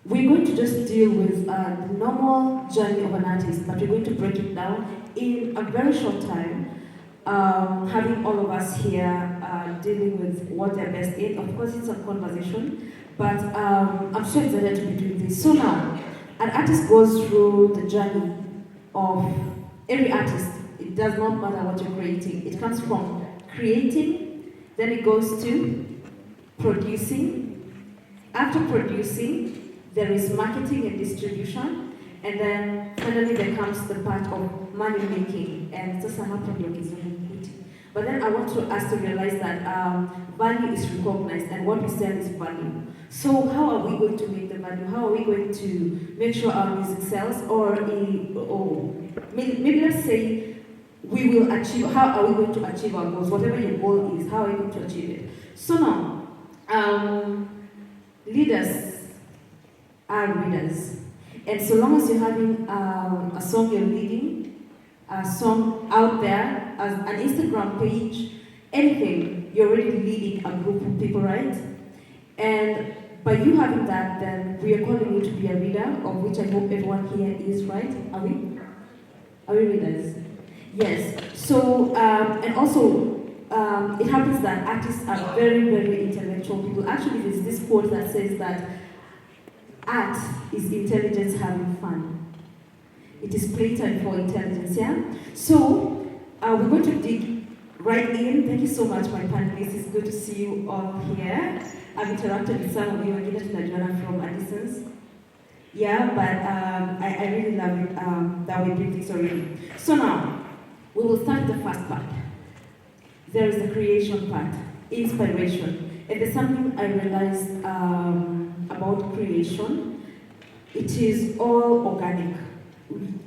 we're going to just deal with the normal journey of an artist, but we're going to break it down in a very short time, having all of us here dealing with what they're best in. Of course, it's a conversation, but I'm so excited to be doing this. So now, an artist goes through the journey of every artist. It does not matter what you're creating. It comes from creating, then it goes to producing. After producing, there is marketing and distribution, and then finally there comes the part of money making, and just a problem is but then I want us to realize that value is recognized, and what we sell is value. So how are we going to make the value? How are we going to make sure our music sells? Or maybe let's say we will achieve, how are we going to achieve our goals? Whatever your goal is, how are you going to achieve it? So now, leaders are readers. And so long as you're having a song you're leading, a song out there, as an Instagram page, anything, you're already leading a group of people, right? And by you having that, then we are calling you to be a reader, of which I hope everyone here is, right? Are we? Are we readers? Yes. So, and also, it happens that artists are very, very intellectual people. Actually, there's this quote that says that art is intelligence having fun. It is playtime for intelligence, yeah? So, we're going to dig right in. Thank you so much, my panelists. It's good to see you all here. I've interacted with some of you, and from a distance. Yeah, but I really love it that we did this already. So now, we will start the first part. There is the creation part, inspiration. And there's something I realized about creation. It is all organic.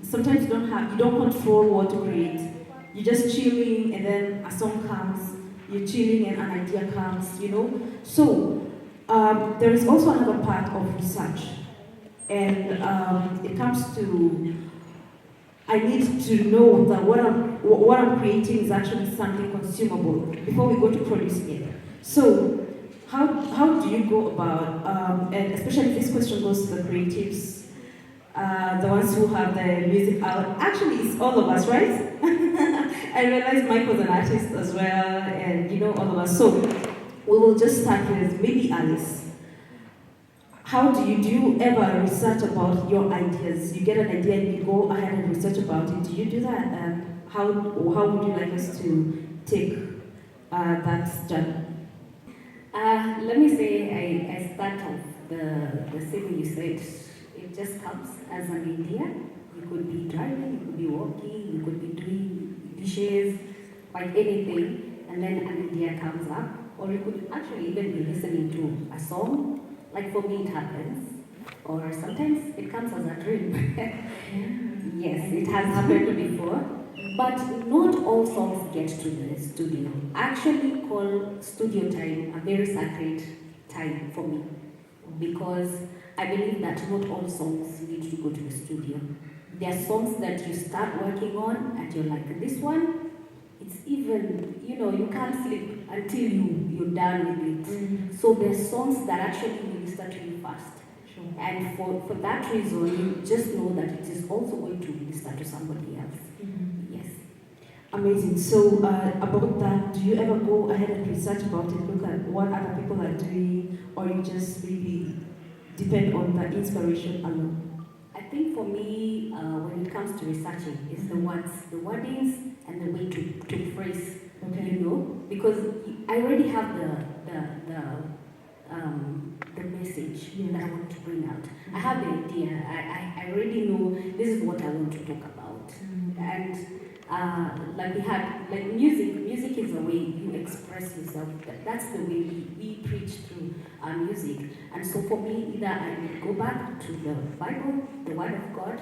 Sometimes you don't control what to create. You're just chilling, and then a song comes. You're chilling, and an idea comes. You know. So there is also another part of research, and it comes to I need to know that what I'm creating is actually something consumable before we go to producing it. So how do you go about, and especially this question goes to the creatives, the ones who have the music out. Actually, it's all of us, right? I realize Michael's an artist as well, and you know, all of us. So we will just start with maybe Alice. How do you ever research about your ideas? You get an idea and you go ahead and research about it. Do you do that? And how would you like us to take that journey? Let me say I start off the same you said. It just comes as an idea. You could be driving, you could be walking, you could be doing dishes, like anything, and then an idea comes up. Or you could actually even be listening to a song. Like for me, it happens. Or sometimes it comes as a dream. Yes, it has happened before. But not all songs get to the studio. I actually call studio time a very sacred time for me. Because I believe that not all songs need to go to the studio. There are songs that you start working on and you're like, this one, it's even, you can't sleep until you're done with it. So there are songs that actually minister to you first. Sure. And for that reason, you just know that it is also going to minister to somebody else. Yes. Amazing. So about that, do you ever go ahead and research about it, look at what other people are doing, or you just really depend on the inspiration alone? I think for me, when it comes to researching, it's the words, the wordings, and the way to phrase, okay. Because I already have the message that I want to bring out. I have the idea. I already know this is what I want to talk about, and like we had, like music is a way you express yourself. That's the way we preach through our music. And so for me, either I will go back to the Bible, the Word of God,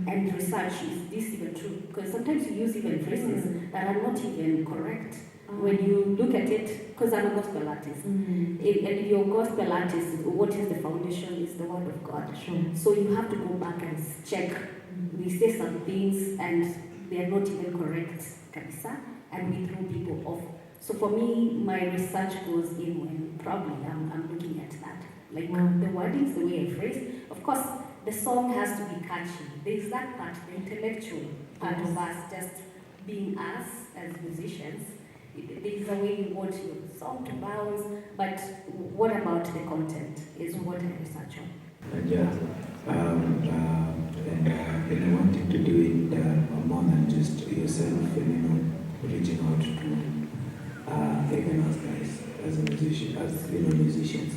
and research, is this even true? Because sometimes you use even phrases that are not even correct. When you look at it, because I'm a gospel artist, and if you're a gospel artist, what is the foundation? Is the Word of God. Sure. So you have to go back and check. We say some things and they are not even correct, Kabisa, and we throw people off. So for me, my research goes in when probably I'm looking at that. Like the wordings, the way I phrase. Of Of course, the song has to be catchy. There's that part, the intellectual part of us just being us as musicians. There's a way you want your song to bounce, but what about the content is what I research on. Yeah, and wanting to do it more than just yourself, and reaching out to even us guys as a musician, as musicians.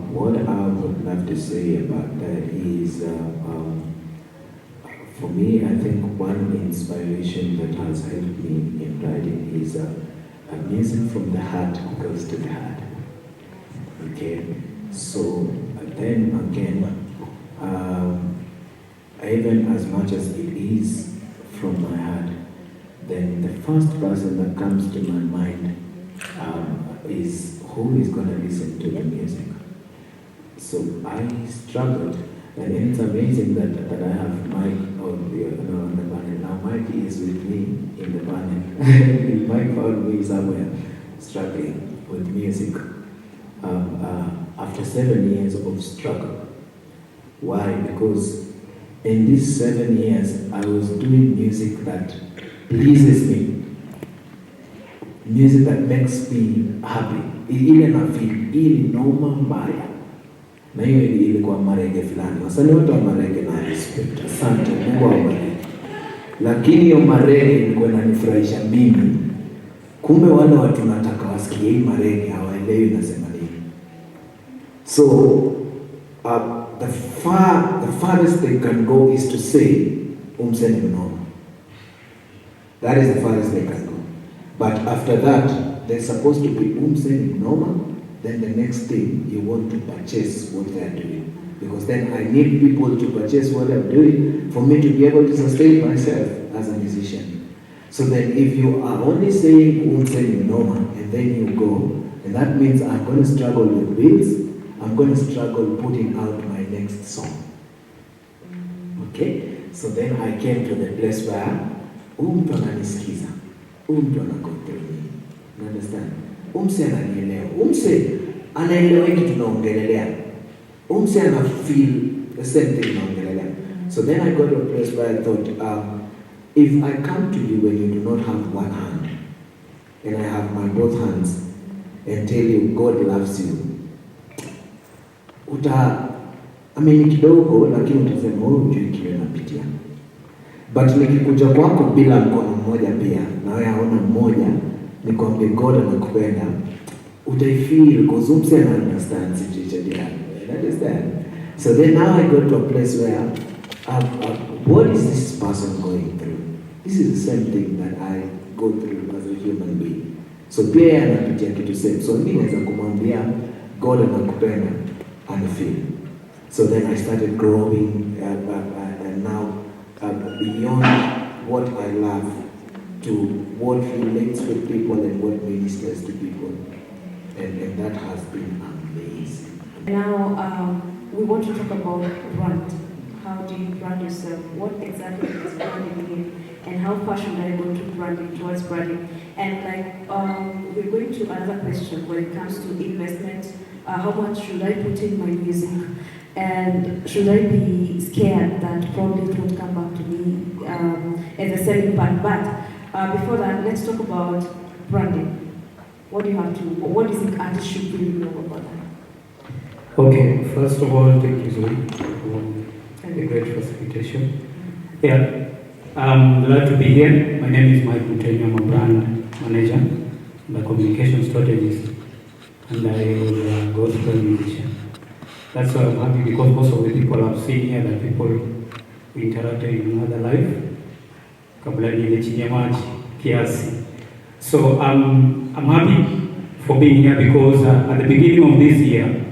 What I would love to say about that is, for me, I think one inspiration that has helped me in writing is music from the heart goes to the heart. Okay, so then again, even as much as it is from my heart, then the first person that comes to my mind is who is going to listen to the music. So I struggled, and it's amazing that I have Mike on the panel. Now Mike is with me in the panel. Mike found me somewhere struggling with music after 7 years of struggle. Why? Because in these 7 years, I was doing music that pleases me, music that makes me happy. Ile na feel ili noma mbaya, na hiyo ilikuwa marege fulani. Wasanii wote wa marege na respect, asante Mungu awabariki. Lakini hiyo marege ilikuwa inanifurahisha mimi. Kumbe wale watu nataka wasikie hii marege hawaelewi nasema nini. So the farthest they can go is to say umseni mnono. That is the farthest they can go. But after that, they're supposed to be umseni mnono. Then the next thing, you want to purchase what they are doing. Because then I need people to purchase what I'm doing for me to be able to sustain myself as a musician. So then if you are only saying umseni mnono and then you go, and that means I'm going to struggle with beats, I'm going to struggle putting out my next song. Okay? So then I came to the place where mtu ananisikiza, mtu anago through me. You understand? Umse ananielewa. Umse anaelewa hiki tunaongelelea. Umse ana feel the same thing tunaongelelea. So then I got to a place where I thought, if I come to you when you do not have one hand, and I have my both hands, and tell you God loves you, kidogo lakini utasema hujui kile unapitia. But nikikuja kwako bila mkono mmoja pia, na wewe hauna mmoja, nikwambie God anakupenda, utaifeel because umse understand situation yako. That is that. So then now I got to a place where what is this person going through? This is the same thing that I go through as a human being. So pia anapitia kitu same. So mimi naweza kumwambia God anakupenda and feel. So then I started growing and now beyond what I love to what relates with people and what ministers to people. And that has been amazing. Now, we want to talk about brand. How do you brand yourself? What exactly is branding mean? And how passionate are you going to branding, towards branding? And we're going to another question when it comes to investment. How much should I put in my music? And should I be scared that probably it won't come back to me as a selling part? But before that, let's talk about branding. What do you think artists should really know about that? Okay, first of all, thank you Zoe for the great facilitation. Yeah, I'm glad to be here. My name is MUTENYO. I'm a brand manager and a communication strategist, and I am a gospel musician. That's why I'm happy, because most of the people I've seen here are people who interacted in another life. Kabla niende chini ya maji kiasi. So I'm happy for being here because at the beginning of this year,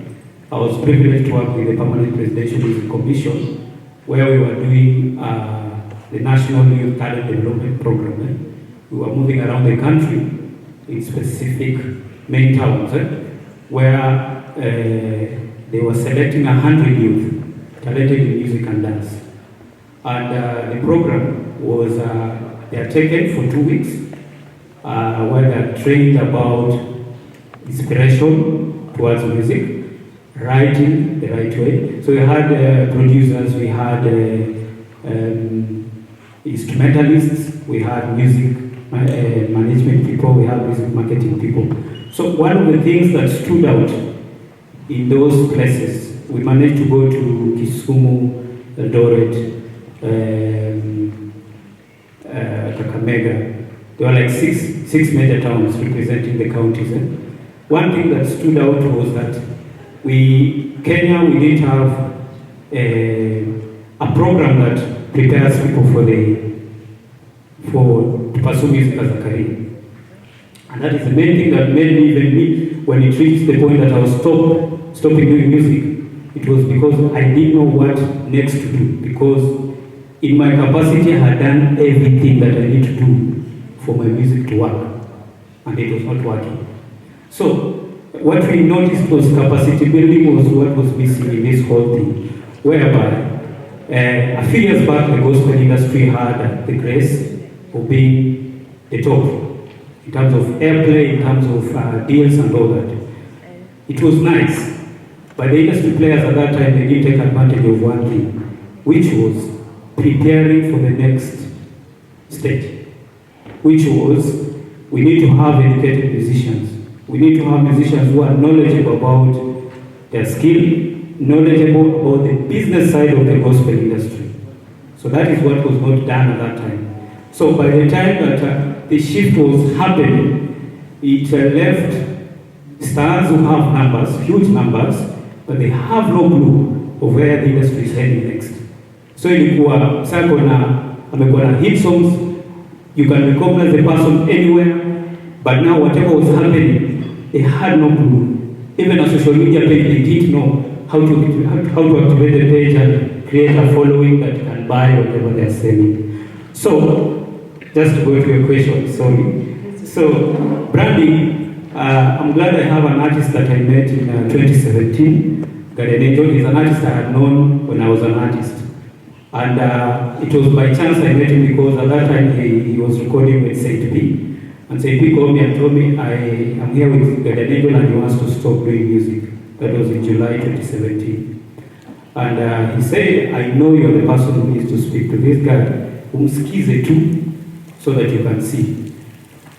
I was privileged to work with the Permanent Presidential Music Commission, where we were doing the National Youth Talent Development Program. We were moving around the country in specific main towns, where they were selecting 100 youth talented in music and dance. And the program was, they are taken for 2 weeks, where they are trained about inspiration towards music, writing the right way. So we had producers, we had instrumentalists, we had music management people, we had music marketing people. So one of the things that stood out in those places, we managed to go to Kisumu, Eldoret, Kakamega. There were like six major towns representing the counties. One thing that stood out was that Kenya, we didn't have a program that prepares people to pursue music as a career. And that is the main thing that made me, when it reached the point that I was stopping doing music, it was because I didn't know what next to do. Because in my capacity, I had done everything that I need to do for my music to work. And it was not working. So what we noticed was capacity building was what was missing in this whole thing. Whereby, a few years back, the gospel industry had the grace of being the top in terms of airplay, in terms of deals and all that. It was nice, but the industry players at that time, they didn't take advantage of one thing, which was preparing for the next stage, which was we need to have educated musicians. We need to have musicians who are knowledgeable about their skill, knowledgeable about the business side of the gospel industry. So that is what was not done at that time. So by the time that the shift was happening, it left stars who have numbers, huge numbers, but they have no clue of where the industry is heading next. So ilikuwa sasa amekuwa na hit songs, you can recognize the person anywhere, but now whatever was happening, they had no clue. Even a social media page, they didn't know how to activate the page and create a following that can buy whatever they are selling. So, just to go to your question, sorry. So, branding, I'm glad I have an artist that I met in 2017. Garden Angel is an artist I had known when I was an artist. And it was by chance I met him because at that time he was recording with St. P. And St. P called me and told me, I am here with Garden Angel and he wants to stop doing music. That was in July 2017. And he said, I know you're the person who needs to speak to this guy. Umsikize tu, so that you can see.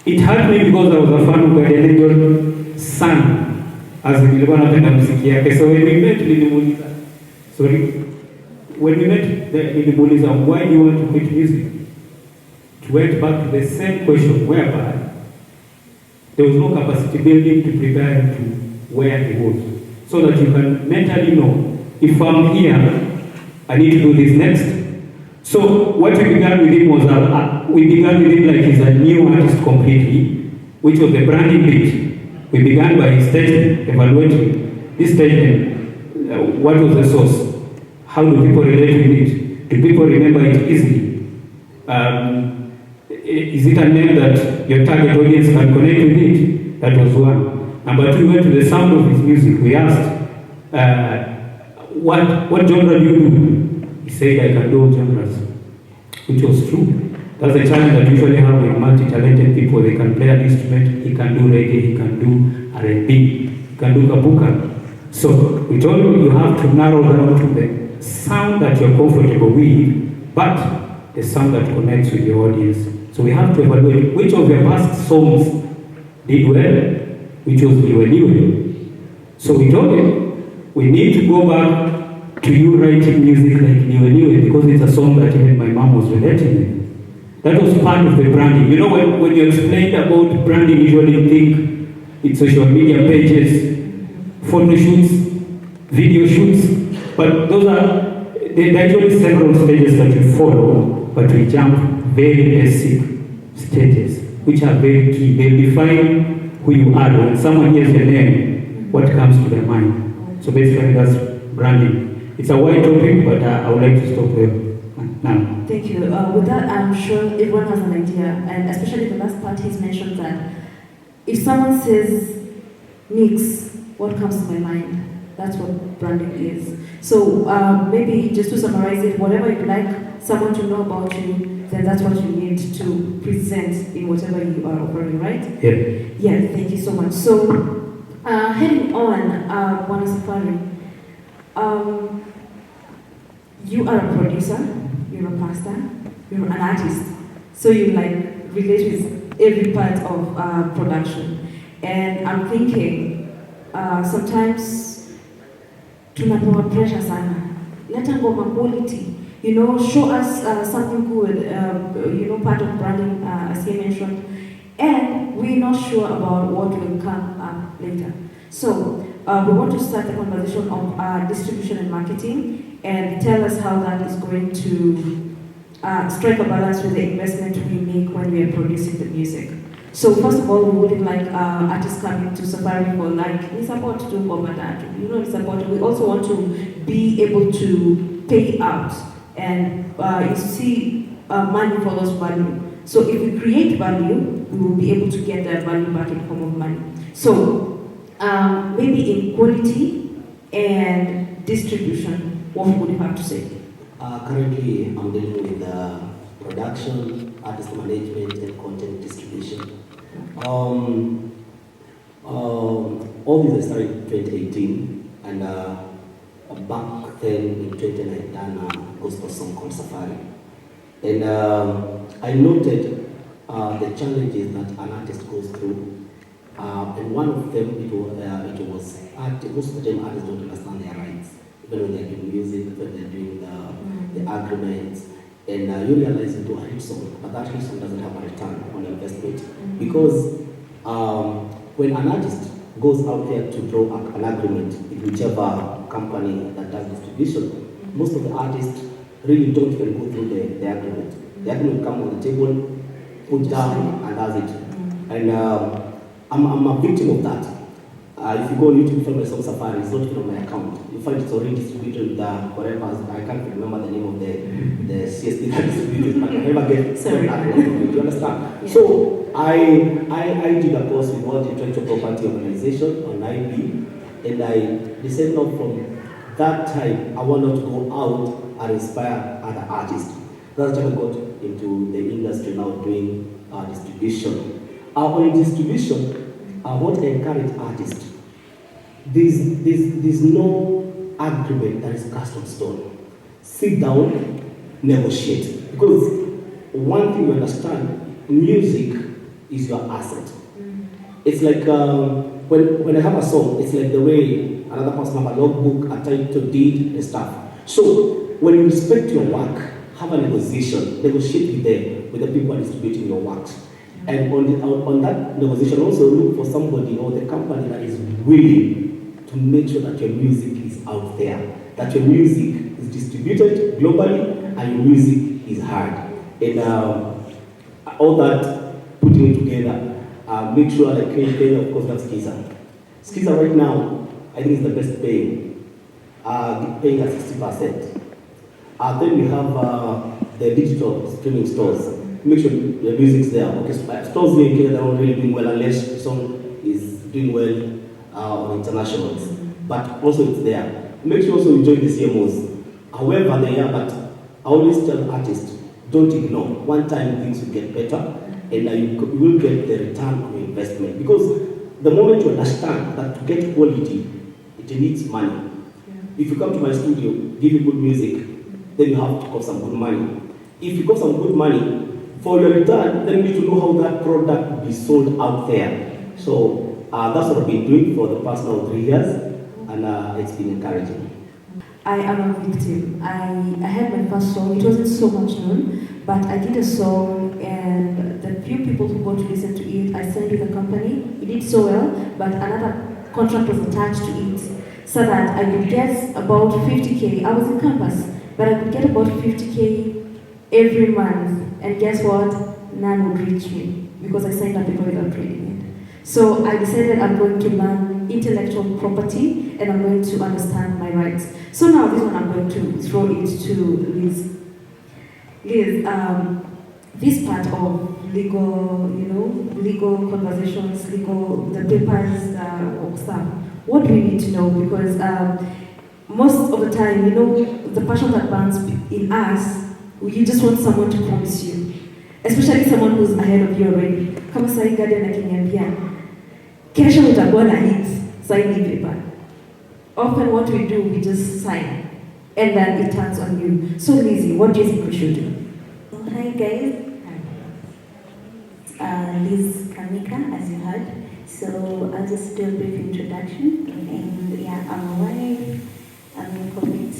It hurt me because I was a fan of Garden Angel's son, as nilikuwa napenda muziki yake. So when we met, nilimuuliza, why do you want to quit music? It went back to the same question, whereby there was no capacity building to prepare him to where he was. So that you can mentally know, if I'm here, I need to do this next. So what we began with him was, we began with him like he's a new artist completely, which was the branding bit. We began by his statement, evaluating this statement, what was the source? How do people relate with it? Do people remember it easily? Is it a name that your target audience can connect with it? That was one. Number two, we went to the sound of his music. We asked, what genre do you do? He said, I can do all genres, which was true. That's a challenge that usually have with multi-talented people. They can play an instrument, he can do reggae, he can do R&B, he can do kabuka. So we told him you have to narrow down to the sound that you're comfortable with, but the sound that connects with your audience. So we have to evaluate which of your past songs did well, which was Niwe. So we told him, we need to go back to you writing music like Niwe because it's a song that even my mom was relating with. That was part of the branding. You know, when you explained about branding, usually you think it's social media pages, photo shoots, video shoots, but there are actually several stages that you follow, but we jump very basic stages, which are very key. They define who you are. When someone hears your name, what comes to their mind? So basically that's branding. It's a wide topic, but I would like to stop there now. Thank you. With that, I'm sure everyone has an idea, and especially the last part he's mentioned that if someone says mix, what comes to my mind? That's what branding is. So maybe just to summarize it, whatever you'd like someone to know about you, then that's what you need to present in whatever you are offering, right? Yeah. Yeah, thank you so much. So heading on, Bwana Safari, You are a producer, you're a pastor, you're an artist, so you like relate with every part of production. And I'm thinking, sometimes tunapewa pressure sana. Leta ngoma quality, you know, show us something good, you know, part of branding, as he mentioned, and we're not sure about what will come up later. So we want to start a conversation of distribution and marketing, and tell us how that is going to strike a balance with the investment we make when we are producing the music. So first of all, we wouldn't like artists coming to Safari for like, we support to KAMANDE, you know, we support. We also want to be able to pay out, and you see money follows value. So if we create value, we will be able to get that value back in form of money. So maybe in quality and distribution, what would you have to say? Currently, I'm dealing with production, artist management, and content distribution. All these I started in 2018, and back then in 2010 I had done a gospel song called Safari. And I noted the challenges that an artist goes through. And one of them, it was most of the time artists don't understand their rights, even when they're doing music, when they're doing the agreements. And you realize you do a hit song, but that hit song doesn't have a return on investment. Because when an artist goes out there to draw an agreement with whichever company that does distribution, most of the artists really don't even go through the agreement. The agreement comes on the table, put down, and does it. And I'm a victim of that. If you go on YouTube, find my song Safari, it's not even on my account. You find it's already distributed with whatever, I can't remember the name of the CSP that distributed, but I never get that. Do you understand? Yeah. So I did a course with World Intellectual Property Organization on IP, and I decided not from that time I wanted to go out and inspire other artists. That's how I got into the industry now doing distribution. On distribution, I want to encourage artists. There's no agreement that is cast on stone. Sit down, negotiate. Because one thing you understand, music is your asset. It's like when I have a song, it's like the way another person have a logbook, a title deed, and stuff. So when you respect your work, have a negotiation, negotiate with the people who are distributing your works. And on that negotiation, also look for somebody or the company that is willing to make sure that your music is out there, that your music is distributed globally, and your music is heard. And all that, putting it together, make sure like Kenya, of course, that's Skiza. Skiza right now, I think is the best paying, paying at 60%. Then we have the digital streaming stores. Make sure the music's there. Okay, stores here in Kenya that are not really doing well unless the song is doing well on internationals. But also it's there. Make sure also you join the CMOs. However they are, but I always tell artists, don't ignore. One time things will get better, and you will get the return on your investment. Because the moment you understand that to get quality, it needs money. If you come to my studio, give you good music, then you have to cost some good money. If you cost some good money, for your return, then you need to know how that product will be sold out there. So that's what I've been doing for the past now 3 years, and it's been encouraging. I am a victim. I had my first song. It wasn't so much known, but I did a song, and the few people who got to listen to it, I signed with a company. It did so well, but another contract was attached to it, so that I could get about 50K. I was in campus, but I could get about 50K every month. And guess what? None would reach me because I signed a paper without reading it. So I decided I'm going to learn intellectual property, and I'm going to understand my rights. So now this one I'm going to throw it to Liz. Liz, this part of legal, legal conversations, the papers, stuff. What do we need to know? Because most of the time, the passion that burns in us, you just want someone to promise you, especially someone who's ahead of you already. Kama sahi guardian akiniambia, kesho utakuwa na hits, sign hii paper. often what we do, we just sign, and then it turns on you. So Lizzie, what do you think we should do? Hi guys. Liz Kamika, as you heard. So I'll just do a brief introduction. And yeah, I'm a wife, I'm in corporate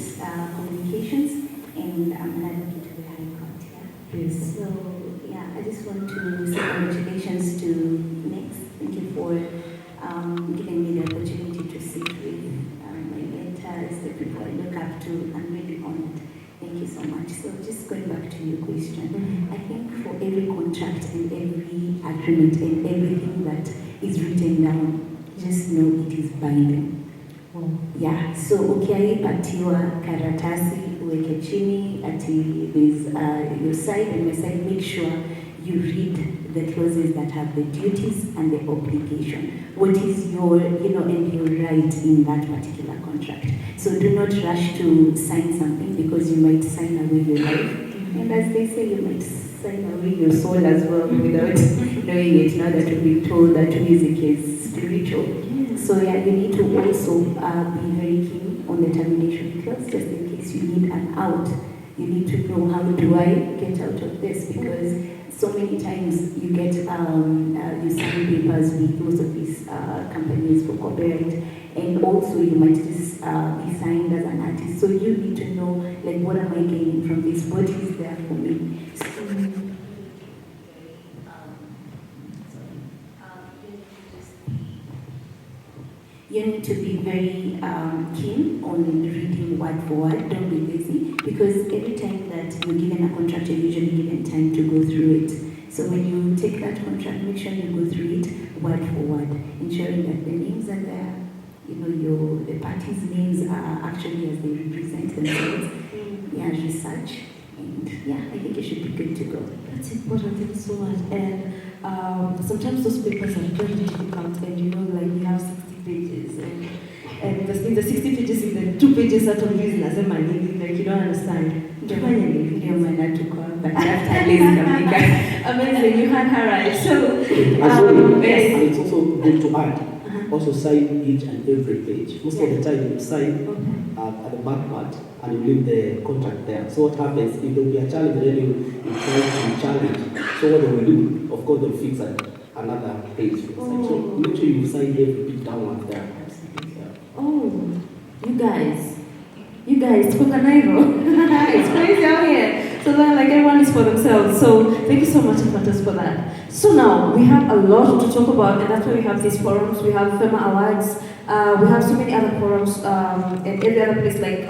communications, and I'm an advocate to the High Court. Yeah. Yes. So yeah, I just want to say congratulations to Next. Thank you for giving me the opportunity to sit with my mentors, the people I look up to. I'm really honored. Thank you so much. So just going back to your question, I think for every contract and every agreement and everything that is written down, just know it is binding. Yeah, so ukiaipatiwa karatasi uweke chini ati with your side and my side, make sure you read the clauses that have the duties and the obligation. What is your, and your right in that particular contract. So do not rush to sign something because you might sign away your life. And as they say, you might sign away your soul as well without knowing it. Now that we've been told that music is spiritual. So yeah, you need to also be very keen on the termination clause, just in case you need an out. You need to know, how do I get out of this? Because so many times you get, you sign papers with most of these companies for copyright, and also you might just be signed as an artist. So you need to know, like, what am I gaining from this? What is there for me? You need to be very keen on reading word for word. Don't be lazy, because every time that you're given a contract, you're usually given time to go through it. So when you take that contract, make sure you go through it word for word, ensuring that the names are there, the parties' names are actually as they represent themselves. Yeah, research, and yeah, I think it should be good to go. That's important. Thank you so much. And sometimes those papers are very difficult, and like we have 60 pages, and in the 60 pages, in the 2 pages out of reason, as a man, like you don't understand. Amazing, you had her right. So, and it's also good to add. Also sign each and every page. Most of the time you sign at the back part and you leave the contract there. So what happens, if there will be a challenge, then you try to challenge. So what they will do, of course, they'll fix another page. So make sure you sign every page downwards there. Oh, you guys, Kokanairo. It's crazy out here. So then, like, everyone is for themselves. So thank you so much, EPHANTUS, for that. So now we have a lot to talk about, and that's why we have these forums. We have FEMA awards. We have so many other forums, and every other place, like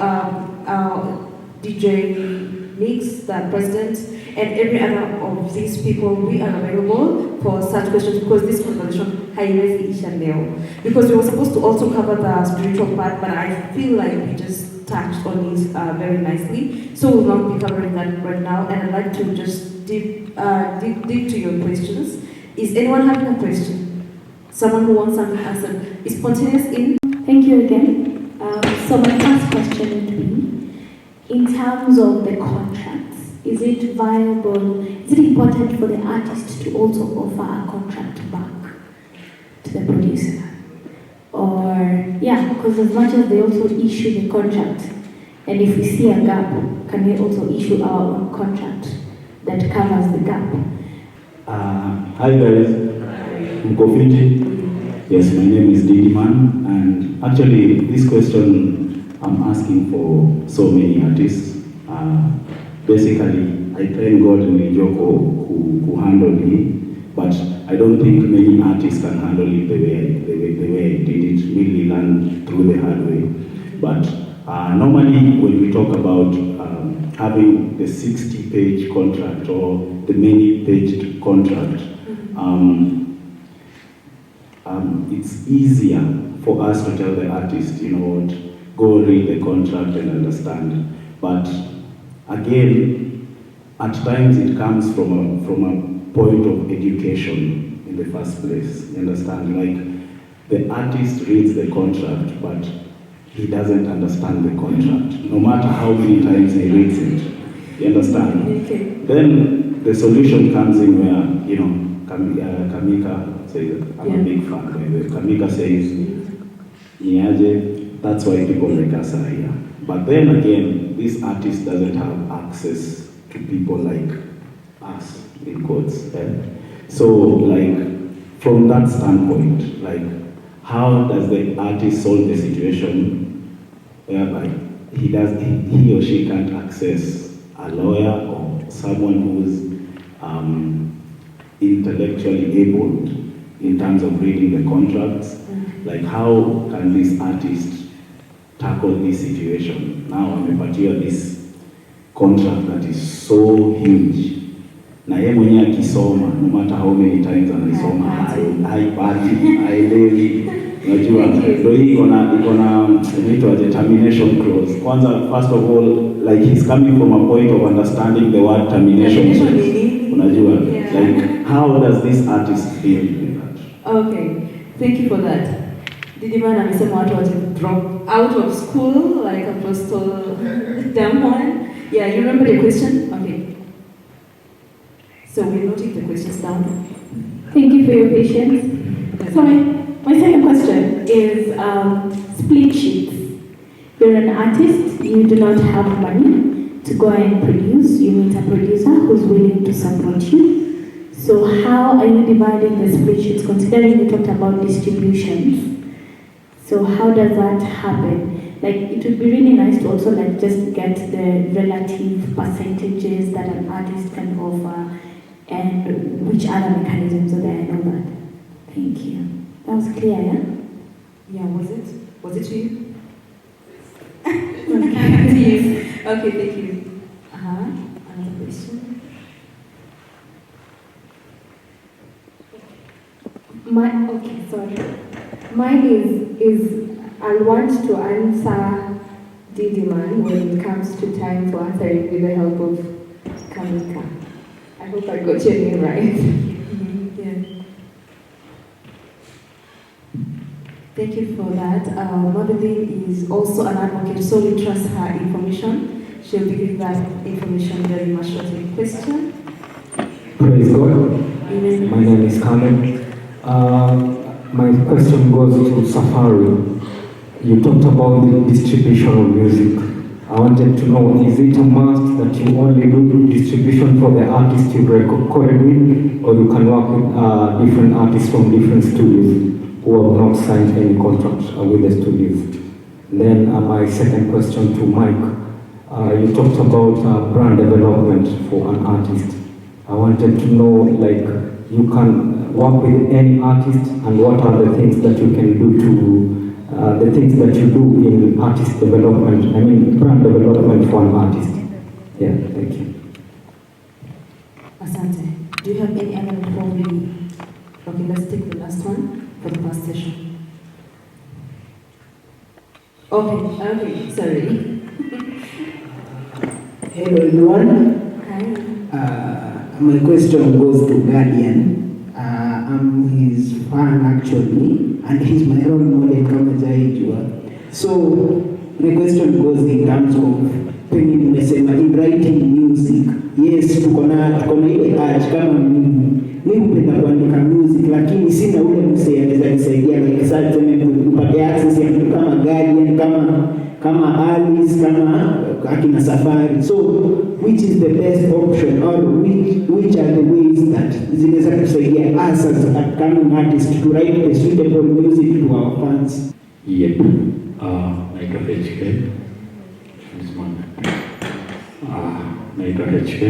DJ Nix, the president, and every other of these people. We are available for such questions, because this conversation haiwezi isha leo. Because we were supposed to also cover the spiritual part, but I feel like we just touched on it very nicely. So we'll not be covering that right now, and I'd like to just dig to your questions. Is anyone having a question? Someone who wants something answered? Is Spontaneous in? Thank you again. So my first question would be, in terms of the contracts, is it viable, is it important for the artist to also offer a contract back to the producer? Or, yeah, because as much as they also issue the contract, and if we see a gap, can we also issue our own contract that covers the gap? Hi guys, I'm Kofiti. Yes, my name is Didiman, and actually this question I'm asking for so many artists. Basically, I thank God and Joko who handled me, but I don't think many artists can handle it the way I did it, really learn through the hard way. But normally when we talk about having the 60-page contract or the many-paged contract, it's easier for us to tell the artist, go read the contract and understand. But again, at times it comes from a point of education in the first place. You understand? Like, the artist reads the contract, but he doesn't understand the contract, no matter how many times he reads it. You understand? Okay. Then the solution comes in where, Kamika says, I'm a big fan. Kamika says, Niaje, that's why people like us are here. But then again, this artist doesn't have access to people like us, in quotes. So, like, from that standpoint, like, how does the artist solve the situation whereby he or she can't access a lawyer or someone who's intellectually able in terms of reading the contracts? Like, how can this artist tackle this situation? Now amepatiwa this contract that is so huge, na yeye mwenyewe akisoma, no matter how many times anaisoma, haipati, haelewi. Unajua, ndio hii iko na inaitwa termination clause. Kwanza, first of all, like, he's coming from a point of understanding the word termination clause. Unajua, like, how does this artist deal with that? Okay, thank you for that. Didiman amesema watu waje drop out of school like Apostle Damon. Yeah, you remember the question? Okay. So we're noting the questions down. Thank you for your patience. So my second question is split sheets. You're an artist, you do not have money to go and produce. You meet a producer who's willing to support you. So how are you dividing the split sheets, considering you talked about distributions? So how does that happen? Like, it would be really nice to also like just get the relative percentages that an artist can offer and which other mechanisms are there and all that. Thank you. That was clear, yeah? Yeah, was it? Was it you? Okay, okay, thank you. Another question? Mine is I want to answer Didiman when it comes to time to answer it with the help of KAMIKA. I hope I got your name right. Yeah. Thank you for that. Madeline is also an advocate, so we trust her information. She'll be giving that information very much shortly. Question? Praise God. Amen. My name is Carmen. My question goes to Safari. You talked about the distribution of music. I wanted to know, is it a must that you only do distribution for the artists you recorded with, or you can work with different artists from different studios who have not signed any contract with the studios? Then my second question to Mike. You talked about brand development for an artist. I wanted to know, like, you can work with any artist, and what are the things that you can do to the things that you do in artist development, I mean brand development for an artist. Yeah, thank you. Asante. Do you have any other before we... Okay, let's take the last one for the past session. Okay, sorry. Hello everyone. Hi. My question goes to Guardian. I'm his fan actually, and he's my role model kama jaijua. So the question goes in terms of penye nimesema in writing music. Yes, tuko na ile urge kama mimi hupenda kuandika music, lakini sina ule msee anaweza nisaidia, like sasa tuseme upate access ya mtu kama Guardian, kama Alice, kama akina Safari. So which is the best option, or which are the ways that zinaweza kusaidia us as upcoming artists to write the suitable music to our fans? Yep. Naitwa HK. Naitwa HK.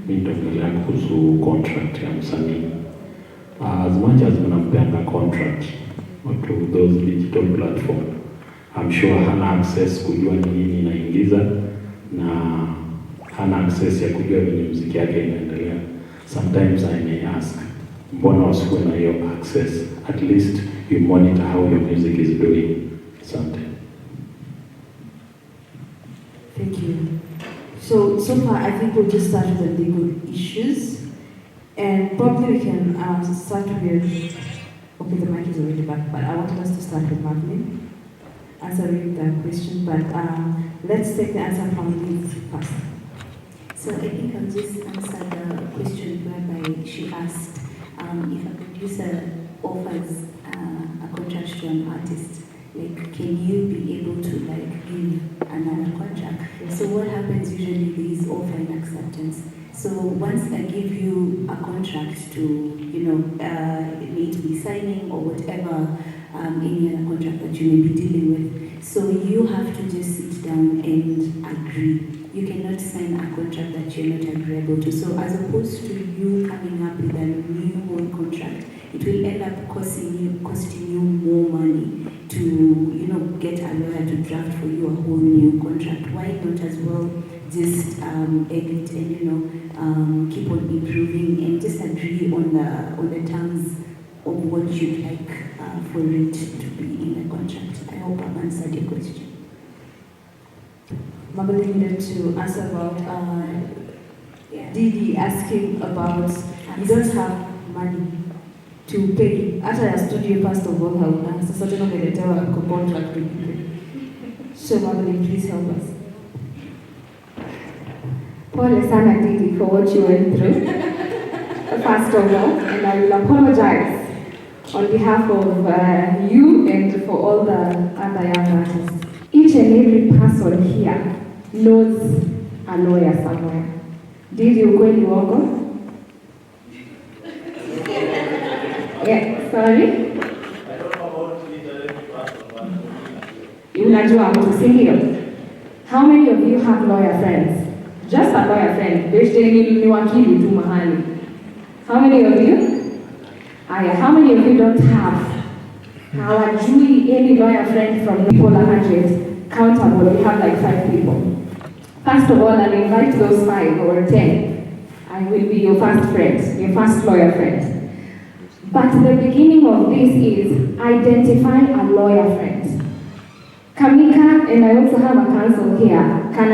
Mimi nitaongelea kuhusu contract ya msanii. As much as mnampeanga contract to those digital platform, I'm sure hana access kujua ni nini inaingiza, na hana access ya kujua vile muziki yake inaendelea. Sometimes I may ask, mbona wasikuwe na hiyo access? At least you monitor how your music is doing. Something. Thank you. So far, I think we'll just start with the legal issues. And probably we can start with... Okay, the mic is already back, but I wanted us to start with Madeline answering the question. But let's take the answer from Liz first. So I think I'll just answer the question whereby she asked if a producer offers a contract to an artist, like, can you be able to like give another contract? So what happens usually is offer and acceptance. So once I give you a contract to, you know, need to be signing or whatever, any other contract that you may be dealing with, so you have to just sit down and agree. You cannot sign a contract that you're not agreeable to. So as opposed to you coming up with a new whole contract, it will end up costing you more money to, you know, get a lawyer to draft for you a whole new contract. Why not as well just edit and, you know, keep on improving and just agree on the terms of what you'd like for it to be in the contract. I hope I've answered your question. Mabel needed to answer about Didi asking about you don't have money to pay. After a studio, first of all, how answer certain of the contract to pay. So Mabel, please help us. Pole sana Didi for what you went through. First of all, and I will apologize on behalf of you and for all the other young artists. Each and every person here knows a lawyer somewhere. Didi ukweli uongo? Yeah, sorry? I don't know about each and every person, but Unajua mtu, si ndio? How many of you have lawyer friends? Just a lawyer friend. Beshte ni wakili tu mahali. How many of you? How many of you don't have? Hawajui any lawyer friend from people 100 countable? We have like 5 people. First of all, I'll invite those 5 or 10. I will be your first friend, your first lawyer friend. But the beginning of this is identify a lawyer friend. Kamika, and I also have a counsel here, can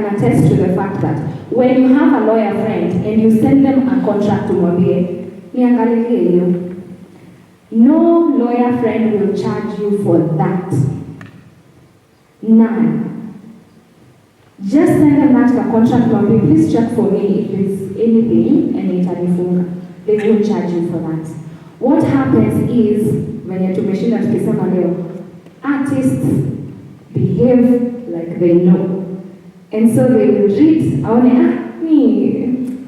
attest to the fact that when you have a lawyer friend and you send them a contract to mwambie, niangalilie hiyo. No lawyer friend will charge you for that. None. Just send them back the contract mwambie, please check for me if there's anything and itanifunga. They won't charge you for that. What happens is, when tumeshinda tukisema leo, artists behave like they know. And so they will read,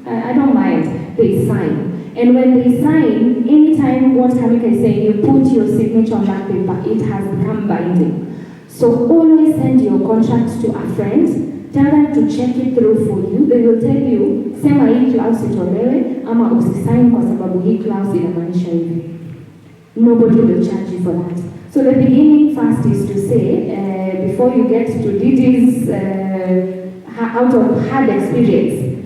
I don't mind, they sign. And when they sign, anytime what Kamika is saying, you put your signature on that paper, it has become binding. So always send your contract to a friend, tell them to check it through for you. They will tell you, sema hii clause itolewe, ama usisign kwa sababu hii clause inamaanisha hivi. Nobody will charge you for that. So the beginning first is to say, before you get to Didi's out of hard experience,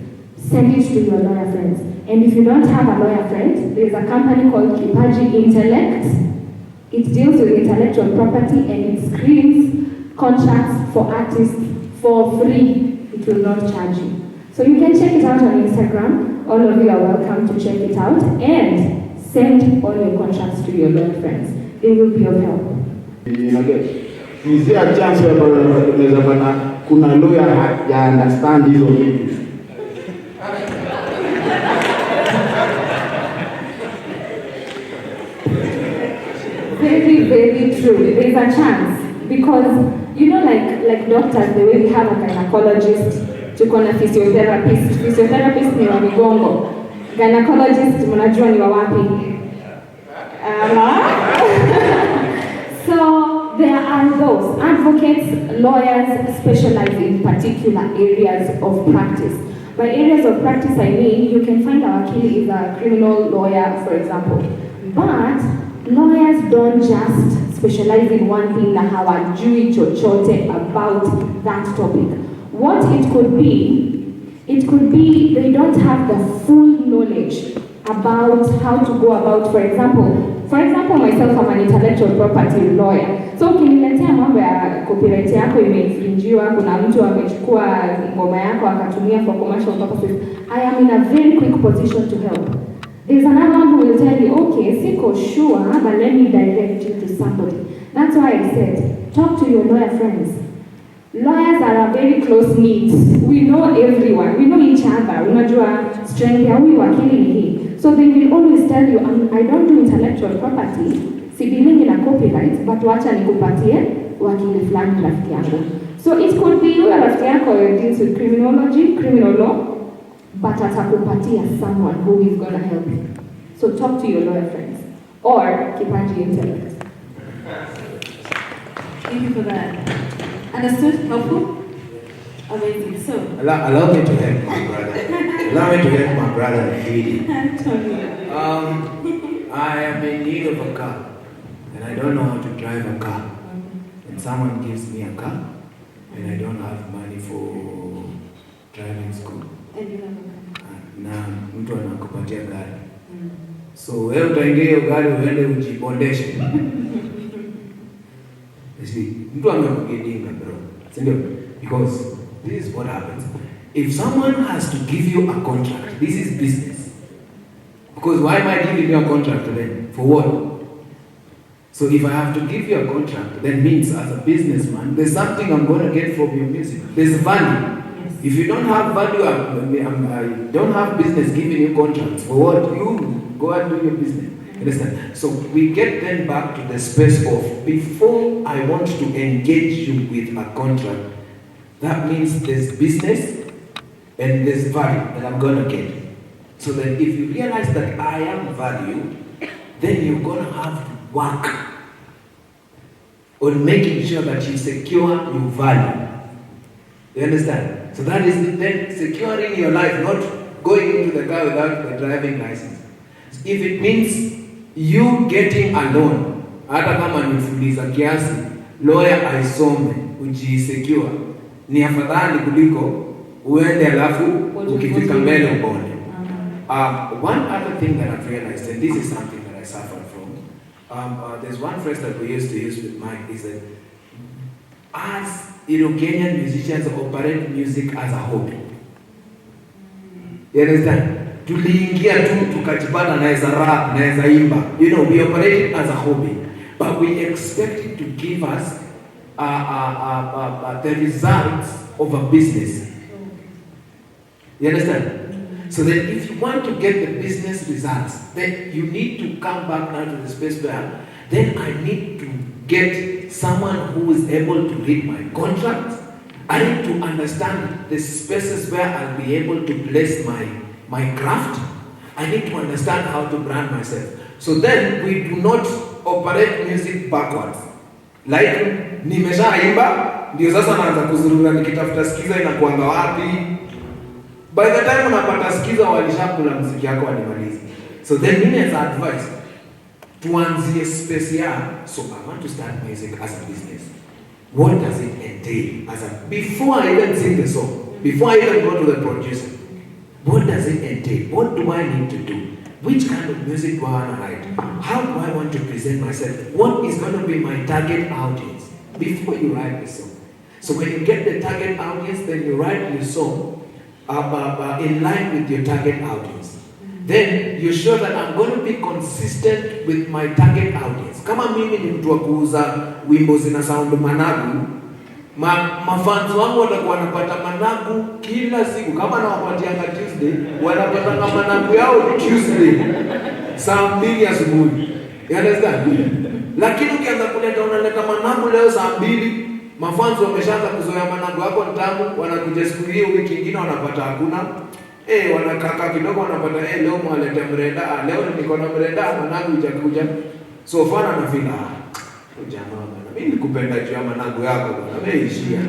send it to your lawyer friends. And if you don't have a lawyer friend, there's a company called Kipaji Intellect. It deals with intellectual property and it screens contracts for artists for free. It will not charge you. So you can check it out on Instagram. All of you are welcome to check it out and send all your contracts to your lawyer friends. They will be of help. Is there a chance where kuna lawyer ya understand hizo vitu? Very, very true. There's a chance. Because, you know, like doctors, the way we have a gynecologist, tuko na physiotherapist. Physiotherapist ni wa migongo. Gynecologist, mnajua ni wa wapi? So there are those advocates, lawyers specialize in particular areas of practice. By areas of practice, I mean you can find a wakili is a criminal lawyer, for example. But lawyers don't just specialize in one thing na hawajui chochote about that topic. What it could be they don't have the full knowledge about how to go about, for example, myself, I'm an intellectual property lawyer. So ukiniletea mambo ya copyright yako imeinfringiwa, kuna mtu amechukua ngoma yako akatumia for commercial purposes, I am in a very quick position to help. There's another one who will tell you, okay, siko sure, but let me direct you to somebody. That's why I said, talk to your lawyer friends. Lawyers are a very close knit. We know everyone. We know each other. Unajua strength ya huyu wakili ni hii. So they will always tell you, I don't do intellectual property. si dealing na copyright, but wacha nikupatie wakili fulani rafiki yangu. So it could be huyo rafiki yako deals with criminology, criminal law, but atakupatia someone who is gonna help you. So talk to your lawyer friends or kipaji intellect. Thank you for that. Understood? Helpful? Amazing. So, Allow me to help my brother. Allow me to help my brother Didi. I am in need of a car, and I don't know how to drive a car. And someone gives me a car, and I don't have money for driving school. and you have a car. Na mtu anakupatia gari. So wewe utaingia hiyo gari uende ujibondeshe. You see, mtu amekugedinga bro. Sindio? Because this is what happens. If someone has to give you a contract, this is business. Because why am I giving you a contract then? For what? So if I have to give you a contract, that means as a businessman, there's something I'm going to get from your music. There's value. If you don't have value, I don't have business giving you contracts. For what? You go and do your business. Understand? So we get then back to the space of, before I want to engage you with a contract, that means there's business and there's value that I'm going to get. So that if you realize that I am value, then you're going to have to work on making sure that you secure your value. You understand? So that is then securing your life, not going into the car without the driving license. If it means you getting a loan, hata kama nifuliza kiasi, lawyer aisome, ujisecure, ni afadhali kuliko uende alafu ukifika mbele ubone. One other thing that I've realized, and this is something that I suffered from, there's one phrase that we used to use with Mike, is that as Kenyan musicians operate music as a hobby. You understand? Tuliingia tu tukajipata naweza rap, naweza imba. You know, we operate it as a hobby, but we expect it to give us the results of a business. You understand? So that if you want to get the business results, then you need to come back now to the space where then I need to get someone who is able to read my contract. I need to understand the spaces where I'll be able to place my craft. I need to understand how to brand myself. So then we do not operate music backwards. Like, nimeshaimba, ndio sasa naanza kuzurura nikitafuta skiza inakuanga wapi. By the time unapata skiza walishakula muziki yako walimaliza. So then mimi as advice, tuanzie space ya, so I want to start music as a business. What does it entail? Before I even sing the song, before I even go to the producer, what does it entail? What do I need to do? Which kind of music do I want to write? How do I want to present myself? What is going to be my target audience before you write the song? So when you get the target audience, then you write your song in line with your target audience. Then you're sure that I'm going to be consistent with my target audience. Kama mimi ni mtu wa kuuza wimbo zina sound managu, mafans wangu watakuwa wanapata managu kila siku. Kama nawapatianga Tuesday, wanapata managu yao Tuesday saa 2 asubuhi. You understand? Lakini ukianza kuleta unaleta managu leo saa 2, mafans wameshaanza kuzoea managu yako ntamu, wanakuja siku hiyo wiki nyingine wanapata hakuna. Wanakaka kidogo wanapata leo mwalete mrenda, leo niko na mrenda managu hujakuja. So far na feel jamaa bana, mimi nikupenda juu ya managu yako bana, weishia.